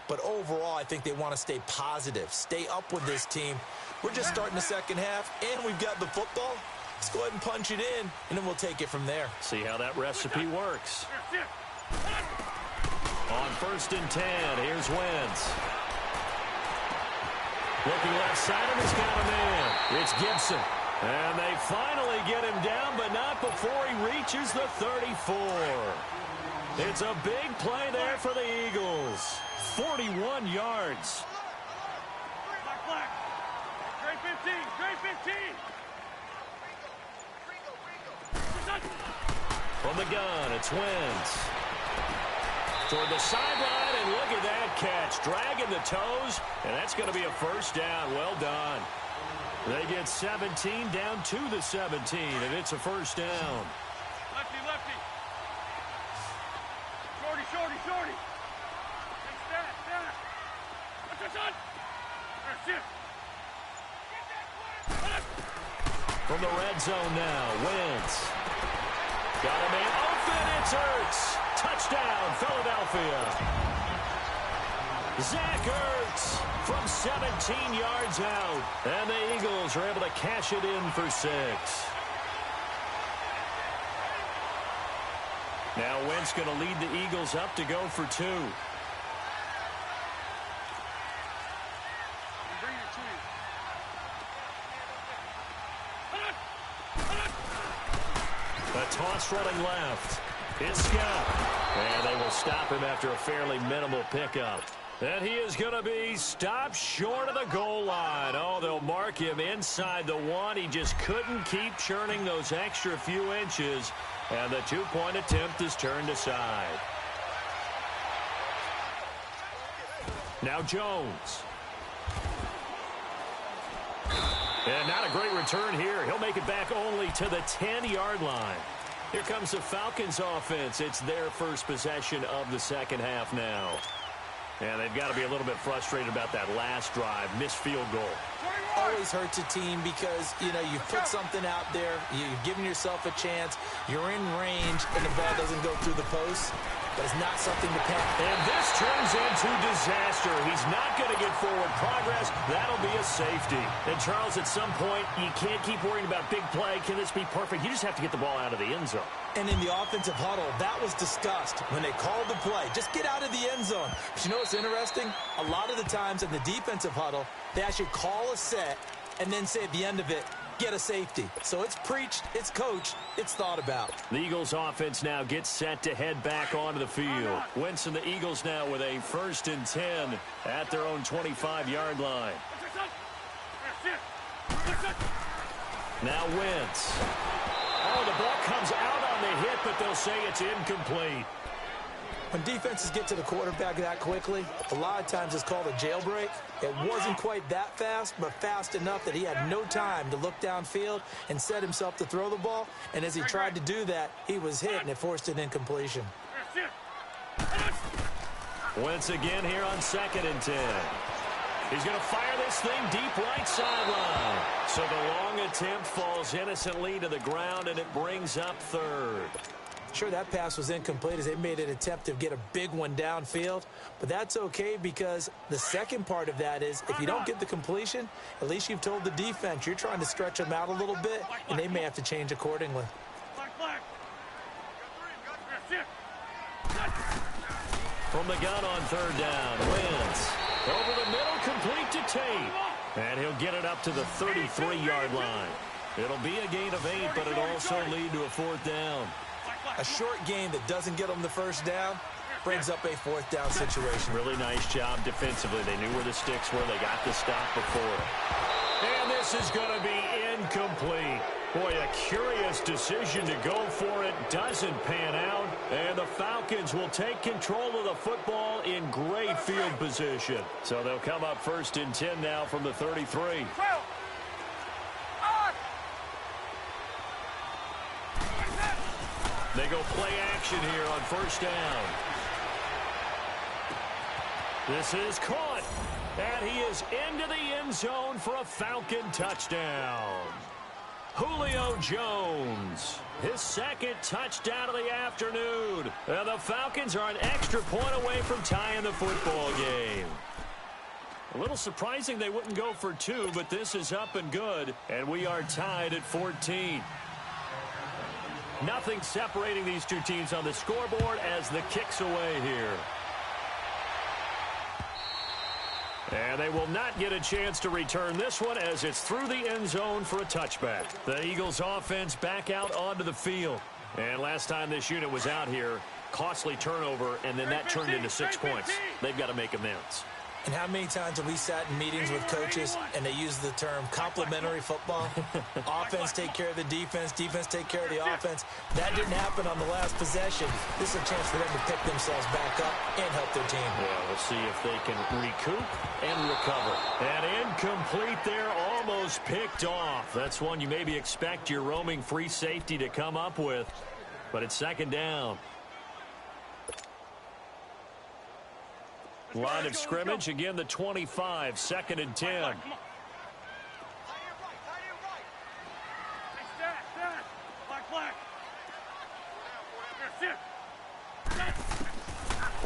But overall, I think they want to stay positive, stay up with this team. We're just starting the second half, and we've got the football. Let's go ahead and punch it in, and then we'll take it from there. See how that recipe works. On 1st and 10, here's Wentz. Looking left side, and he's got a man. It's Gibson. And they finally get him down, but not before he reaches the 34. It's a big play there for the Eagles. 41 yards. Black. Trey 15. From the gun, it's Wentz. Toward the sideline, and look at that catch. Dragging the toes, and that's going to be a first down. Well done. They get 17 down to the 17, and it's a first down. Lefty. Shorty. From the red zone now, Wentz. Got a man open, it's Ertz. Touchdown, Philadelphia. Zach Ertz from 17 yards out. And the Eagles are able to cash it in for 6. Now Wentz going to lead the Eagles up to go for 2. A toss running left. It's Scott. And they will stop him after a fairly minimal pickup. And he is going to be stopped short of the goal line. Oh, they'll mark him inside the 1. He just couldn't keep churning those extra few inches. And the 2-point attempt is turned aside. Now Jones. And not a great return here. He'll make it back only to the 10-yard line. Here comes the Falcons offense. It's their first possession of the second half now. And they've got to be a little bit frustrated about that last drive. Missed field goal. Always hurts a team because, you've put something out there. You've given yourself a chance. You're in range, and the ball doesn't go through the post. But it's not something to panic. And this turns into disaster. He's not going to get forward progress. That'll be a safety. And, Charles, at some point, you can't keep worrying about big play. Can this be perfect? You just have to get the ball out of the end zone. And in the offensive huddle, that was discussed when they called the play. Just get out of the end zone. But you know what's interesting? A lot of the times in the defensive huddle, they actually call a set and then say at the end of it, get a safety. So it's preached, it's coached, it's thought about. The Eagles offense now gets set to head back onto the field. Wentz and the Eagles now with a 1st and 10 at their own 25-yard line. Now Wentz. Oh, the ball comes out on the hit, but they'll say it's incomplete. When defenses get to the quarterback that quickly, a lot of times it's called a jailbreak. It wasn't quite that fast, but fast enough that he had no time to look downfield and set himself to throw the ball. And as he tried to do that, he was hit, and it forced an incompletion. Wentz again here on 2nd and 10. He's going to fire this thing deep right sideline. So the long attempt falls innocently to the ground, and it brings up 3rd. Sure, that pass was incomplete as they made an attempt to get a big one downfield, but that's okay because the second part of that is if you don't get the completion, at least you've told the defense you're trying to stretch them out a little bit, and they may have to change accordingly. From the gun on 3rd down, Wentz over the middle, complete to Tate, and he'll get it up to the 33-yard line. It'll be a gain of 8, but it'll also lead to a 4th down. A short game that doesn't get them the first down, brings up a fourth down situation. Really nice job defensively. They knew where the sticks were. They got the stop before. And this is going to be incomplete. Boy, a curious decision to go for it. Doesn't pan out. And the Falcons will take control of the football in great field position. So they'll come up 1st and 10 now from the 33. They go play action here on 1st down. This is caught. And he is into the end zone for a Falcon touchdown. Julio Jones, his 2nd touchdown of the afternoon. And the Falcons are an extra point away from tying the football game. A little surprising they wouldn't go for 2, but this is up and good. And we are tied at 14. Nothing separating these two teams on the scoreboard as the kick's away here. And they will not get a chance to return this one as it's through the end zone for a touchback. The Eagles offense back out onto the field. And last time this unit was out here, costly turnover, and then that turned into 6 points. They've got to make amends. And how many times have we sat in meetings with coaches and they use the term complementary football? Offense take care of the defense, defense take care of the offense. That didn't happen on the last possession. This is a chance for them to pick themselves back up and help their team. Yeah, we'll see if they can recoup and recover. And incomplete there, almost picked off. That's one you maybe expect your roaming free safety to come up with, but it's 2nd down. Line of scrimmage, again the 25, 2nd and 10.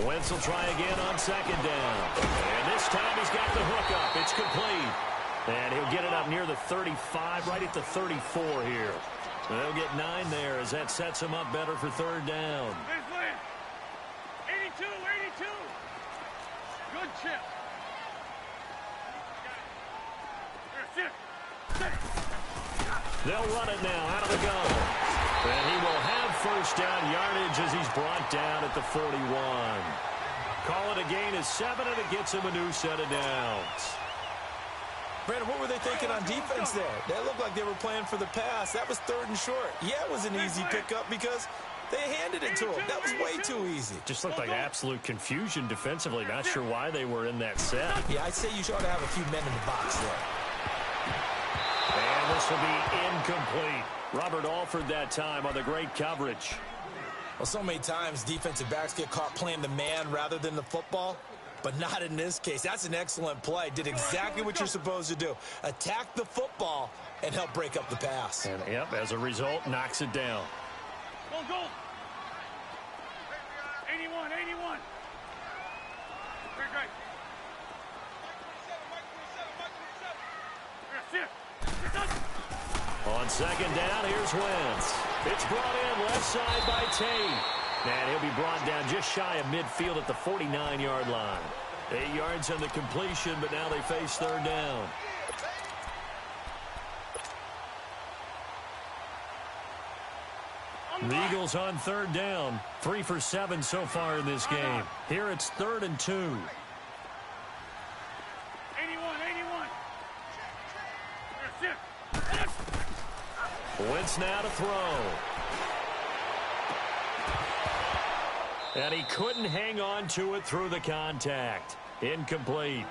Wentz will try again on 2nd down. And this time he's got the hook up. It's complete. And he'll get it up near the 35, right at the 34 here. They'll get 9 there as that sets him up better for 3rd down. 82, 82. Good chip. They'll run it now out of the gun. And he will have 1st down yardage as he's brought down at the 41. Call it a gain of 7, and it gets him a new set of downs. Brandon, what were they thinking on defense there? That looked like they were playing for the pass. That was 3rd and short. Yeah, it was an easy pickup because they handed it to him. That was way too easy. Just looked like absolute confusion defensively. Not sure why they were in that set. Yeah, I'd say you ought to have a few men in the box there. And this will be incomplete. Robert Alford that time on the great coverage. Well, so many times defensive backs get caught playing the man rather than the football, but not in this case. That's an excellent play. Did exactly what you're supposed to do. Attack the football and help break up the pass. And, yep, as a result, knocks it down. Go. 81, 81. Great. On 2nd down, here's Wentz. It's brought in left side by Tate. And he'll be brought down just shy of midfield at the 49-yard line. 8 yards on the completion, but now they face 3rd down. The Eagles on 3rd down. 3 for 7 so far in this game. Here it's 3rd and 2. 81. Wentz now to throw. And he couldn't hang on to it through the contact. Incomplete.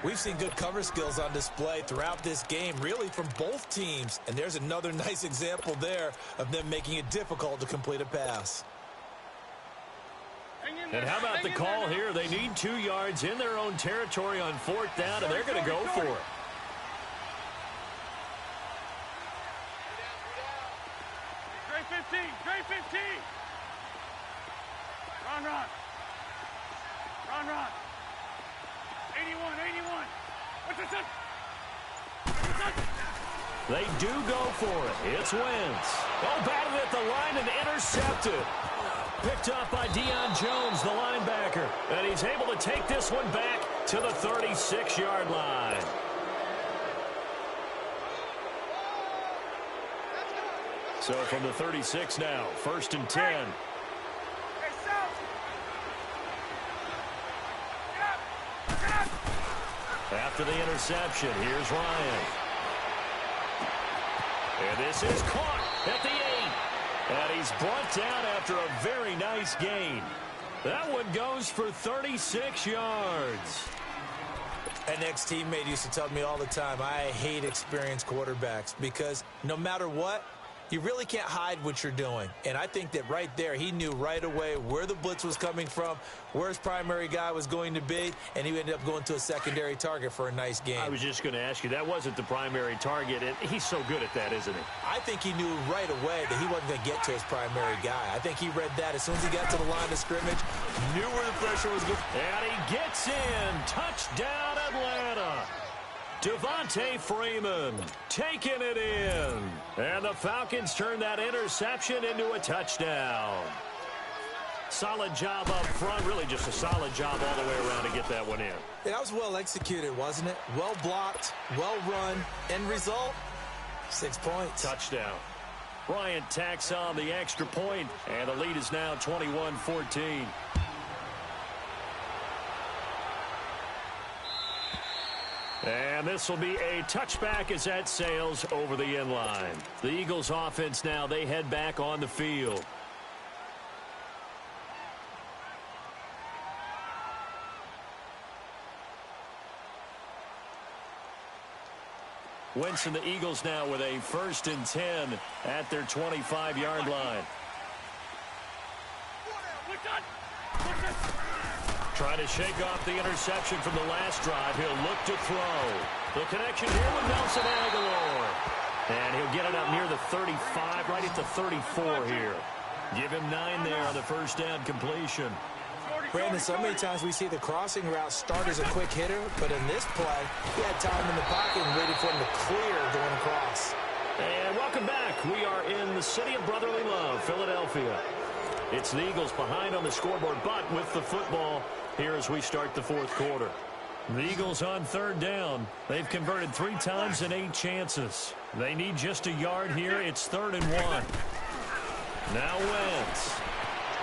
We've seen good cover skills on display throughout this game, really from both teams. And there's another nice example there of them making it difficult to complete a pass. And how about the call here? They need 2 yards in their own territory on 4th down, and they're going to go for it. Great 15. Run. 81. What's the They do go for it. It's Wentz. Oh, batted at the line and intercepted. Picked up by Deion Jones, the linebacker. And he's able to take this one back to the 36-yard line. So from the 36 now, 1st and 10. after the interception. Here's Ryan. And this is caught at the 8. And he's brought down after a very nice gain. That one goes for 36 yards. An ex-teammate used to tell me all the time, I hate experienced quarterbacks because no matter what, you really can't hide what you're doing. And I think that right there, he knew right away where the blitz was coming from, where his primary guy was going to be, and he ended up going to a secondary target for a nice game. I was just going to ask you, that wasn't the primary target, and he's so good at that, isn't he? I think he knew right away that he wasn't going to get to his primary guy. I think he read that as soon as he got to the line of scrimmage, knew where the pressure was going. And he gets in. Touchdown, Atlanta. Devontae Freeman taking it in. And the Falcons turn that interception into a touchdown. Solid job up front. Really just a solid job all the way around to get that one in. That was well executed, wasn't it? Well blocked, well run. End result, 6 points. Touchdown. Bryant tacks on the extra point, and the lead is now 21-14. And this will be a touchback as that sails over the end line. The Eagles offense now, they head back on the field. Wentz and the Eagles now with a 1st and 10 at their 25-yard line. Trying to shake off the interception from the last drive. He'll look to throw. The connection here with Nelson Aguilar. And he'll get it up near the 35, right at the 34 here. Give him 9 there on the first down completion. Brandon, so many times we see the crossing route start as a quick hitter, but in this play, he had time in the pocket and waited for him to clear going across. And welcome back. We are in the city of brotherly love, Philadelphia. It's the Eagles behind on the scoreboard, but with the football here as we start the 4th quarter. The Eagles on 3rd down. They've converted 3 times in 8 chances. They need just a yard here. It's 3rd and 1. Now Wentz.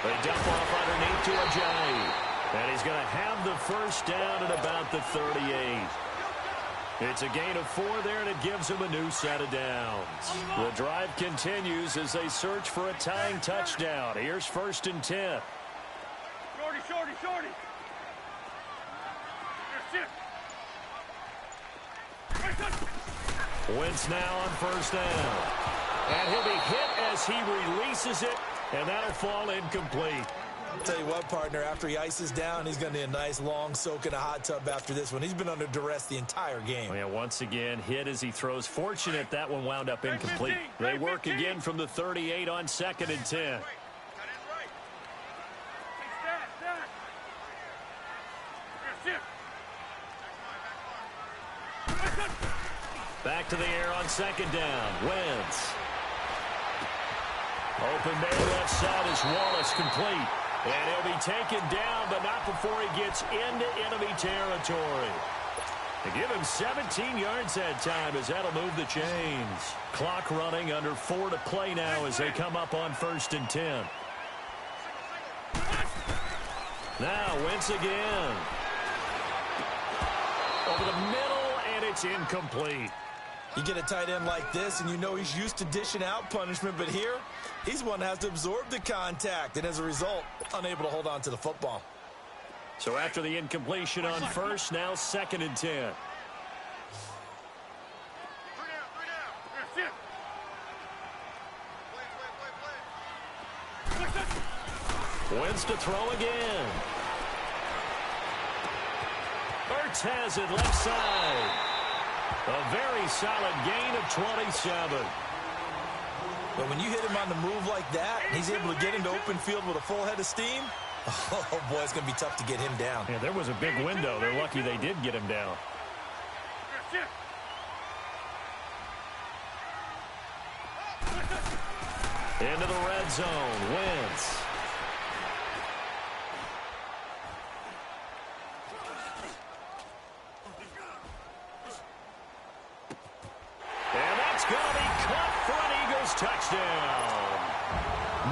They dump off underneath to Ajayi. And he's going to have the first down at about the 38. It's a gain of 4 there, and it gives him a new set of downs. The drive continues as they search for a tying touchdown. Here's 1st and 10. Shorty. Wentz now on 1st down. And he'll be hit as he releases it, and that'll fall incomplete. I'll tell you what, partner, after he ices down, he's going to need a nice long soak in a hot tub after this one. He's been under duress the entire game. Oh, yeah, once again, hit as he throws. Fortunate that one wound up incomplete. They work again from the 38 on 2nd and 10. Back to the air on 2nd down. Wentz. Open man left side is Wallace complete. And he'll be taken down, but not before he gets into enemy territory. They give him 17 yards that time as that'll move the chains. Clock running under 4 to play now as they come up on 1st and 10. Now Wentz again. Over the middle, and it's incomplete. You get a tight end like this, and you know he's used to dishing out punishment, but here, he's one that has to absorb the contact, and as a result, unable to hold on to the football. So after the incompletion on 1st, now 2nd and 10. Wentz to throw again. Ertz has it left side. A very solid gain of 27. But when you hit him on the move like that, he's able to get into open field with a full head of steam. Oh, boy, it's going to be tough to get him down. Yeah, there was a big window. They're lucky they did get him down. Into the red zone. Wentz. And that's going to be caught for an Eagles touchdown.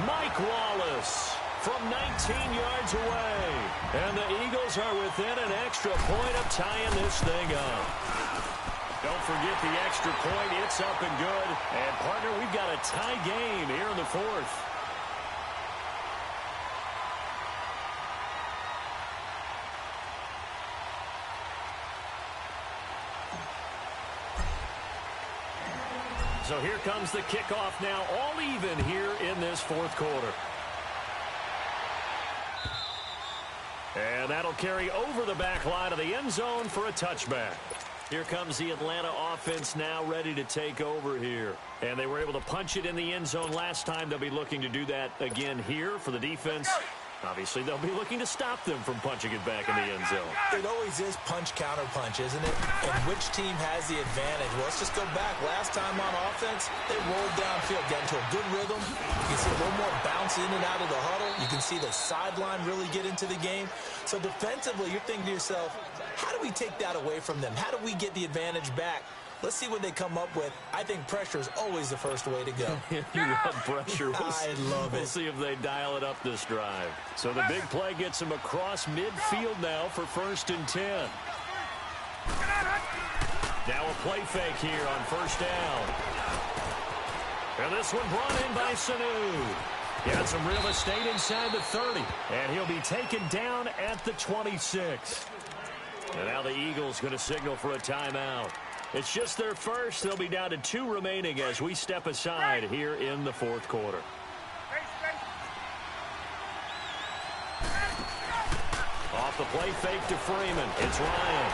Mike Wallace from 19 yards away. And the Eagles are within an extra point of tying this thing up. Don't forget the extra point. It's up and good. And, partner, we've got a tie game here in the fourth. So here comes the kickoff now, all even here in this fourth quarter. And that'll carry over the back line of the end zone for a touchback. Here comes the Atlanta offense now ready to take over here. And they were able to punch it in the end zone last time. They'll be looking to do that again here for the defense. Obviously, they'll be looking to stop them from punching it back in the end zone. It always is punch-counter-punch, isn't it? And which team has the advantage? Well, let's just go back. Last time on offense, they rolled downfield, got into a good rhythm. You can see a little more bounce in and out of the huddle. You can see the sideline really get into the game. So defensively, you're thinking to yourself, how do we take that away from them? How do we get the advantage back? Let's see what they come up with. I think pressure is always the first way to go. You love pressure. I love it. We'll see if they dial it up this drive. So the big play gets them across midfield now for 1st and 10. Now a play fake here on 1st down. And this one brought in by Sanu. Got some real estate inside the 30. And he'll be taken down at the 26. And now the Eagles going to signal for a timeout. It's just their first. They'll be down to 2 remaining as we step aside here in the fourth quarter. Off the play fake to Freeman. It's Ryan.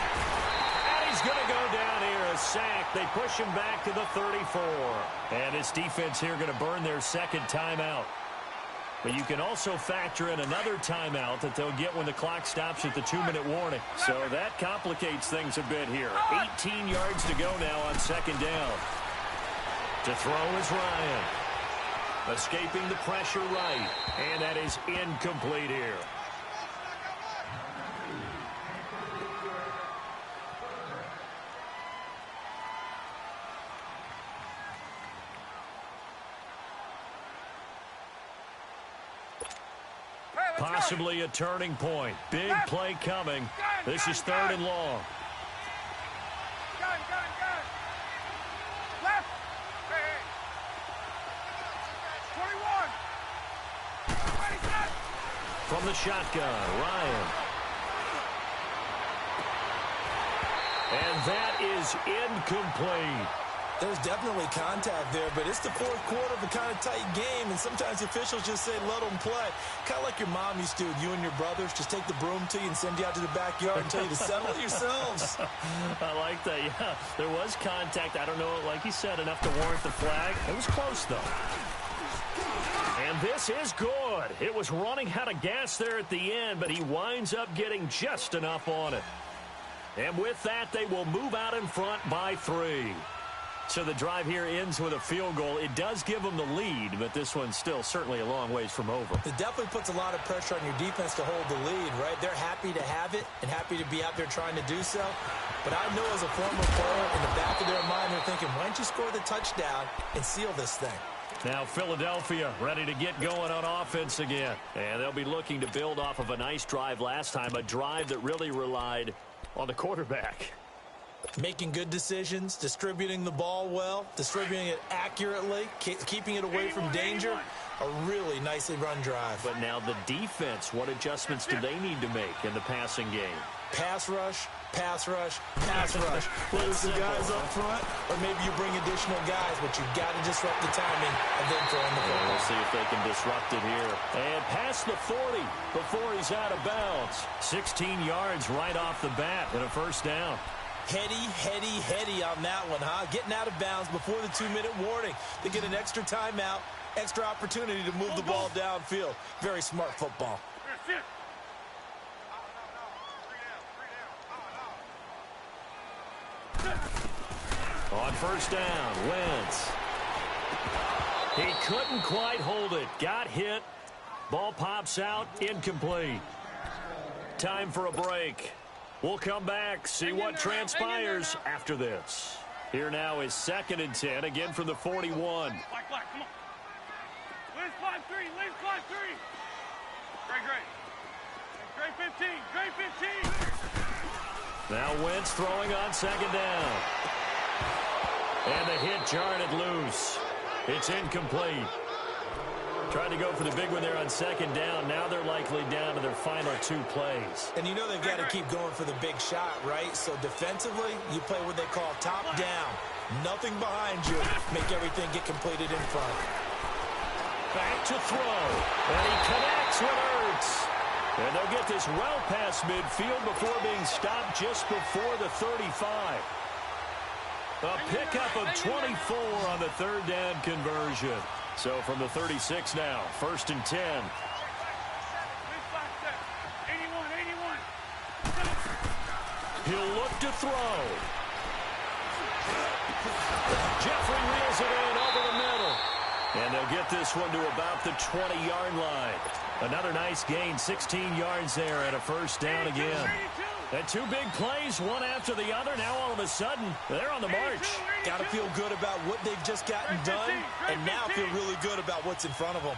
And he's going to go down here. A sack. They push him back to the 34. And this defense here going to burn their second timeout. But you can also factor in another timeout that they'll get when the clock stops at the 2-minute warning. So that complicates things a bit here. 18 yards to go now on 2nd down. To throw is Ryan. Escaping the pressure right. And that is incomplete here. Possibly a turning point. Big play coming. This is 3rd and long. Left. Hey. 21. From the shotgun, Ryan. And that is incomplete. There's definitely contact there, but it's the fourth quarter of a kind of tight game, and sometimes officials just say, let them play. Kind of like your mom used to with you and your brothers. Just take the broom to you and send you out to the backyard and tell you to settle it yourselves. I like that, yeah. There was contact. I don't know, like you said, enough to warrant the flag. It was close, though. And this is good. It was running out of gas there at the end, but he winds up getting just enough on it. And with that, they will move out in front by 3. So the drive here ends with a field goal. It does give them the lead, but this one's still certainly a long ways from over. It definitely puts a lot of pressure on your defense to hold the lead, right? They're happy to have it and happy to be out there trying to do so. But I know as a former player, in the back of their mind, they're thinking, why don't you score the touchdown and seal this thing? Now Philadelphia ready to get going on offense again. And they'll be looking to build off of a nice drive last time, a drive that really relied on the quarterback. Making good decisions, distributing the ball well, distributing it accurately, keeping it away from danger. A really nicely run drive. But now the defense, what adjustments do they need to make in the passing game? Pass rush, pass rush, pass rush. Whether it's the guys up front or maybe you bring additional guys, but you've got to disrupt the timing and then throw in the football. We'll see if they can disrupt it here. And past the 40 before he's out of bounds. 16 yards right off the bat and a 1st down. Heady on that one, huh? Getting out of bounds before the 2-minute warning. They get an extra timeout, extra opportunity to move the ball downfield. Very smart football. On 1st down, Wentz. He couldn't quite hold it. Got hit. Ball pops out, incomplete. Time for a break. We'll come back, see what transpires after this. Here now is 2nd and 10, again from the 41. Black, come on. Lane's 5-3, Lane's 5-3. Great 15. Great 15. Now Wentz throwing on second down. And the hit jarred it loose. It's incomplete. Tried to go for the big one there on second down. Now they're likely down to their final 2 plays. And you know they've got to keep going for the big shot, right? So defensively, you play what they call top down. Nothing behind you. Make everything get completed in front. Back to throw. And he connects with Ertz. And they'll get this well past midfield before being stopped just before the 35. A pickup of 24 on the third down conversion. So from the 36 now, 1st and 10. 81. He'll look to throw. Jeffrey reels it in over the middle. And they'll get this one to about the 20-yard line. Another nice gain, 16 yards there and a first down again. And 2 big plays, one after the other. Now all of a sudden, they're on the march. Got to feel good about what they've just gotten done, and now feel really good about what's in front of them.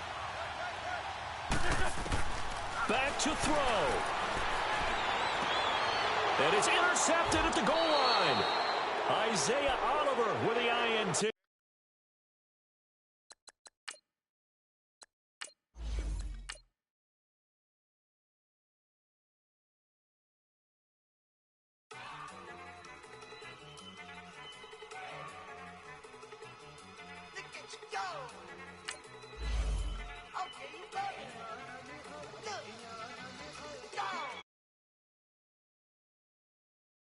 Back to throw. And it's intercepted at the goal line. Isaiah Oliver with the INT. Go!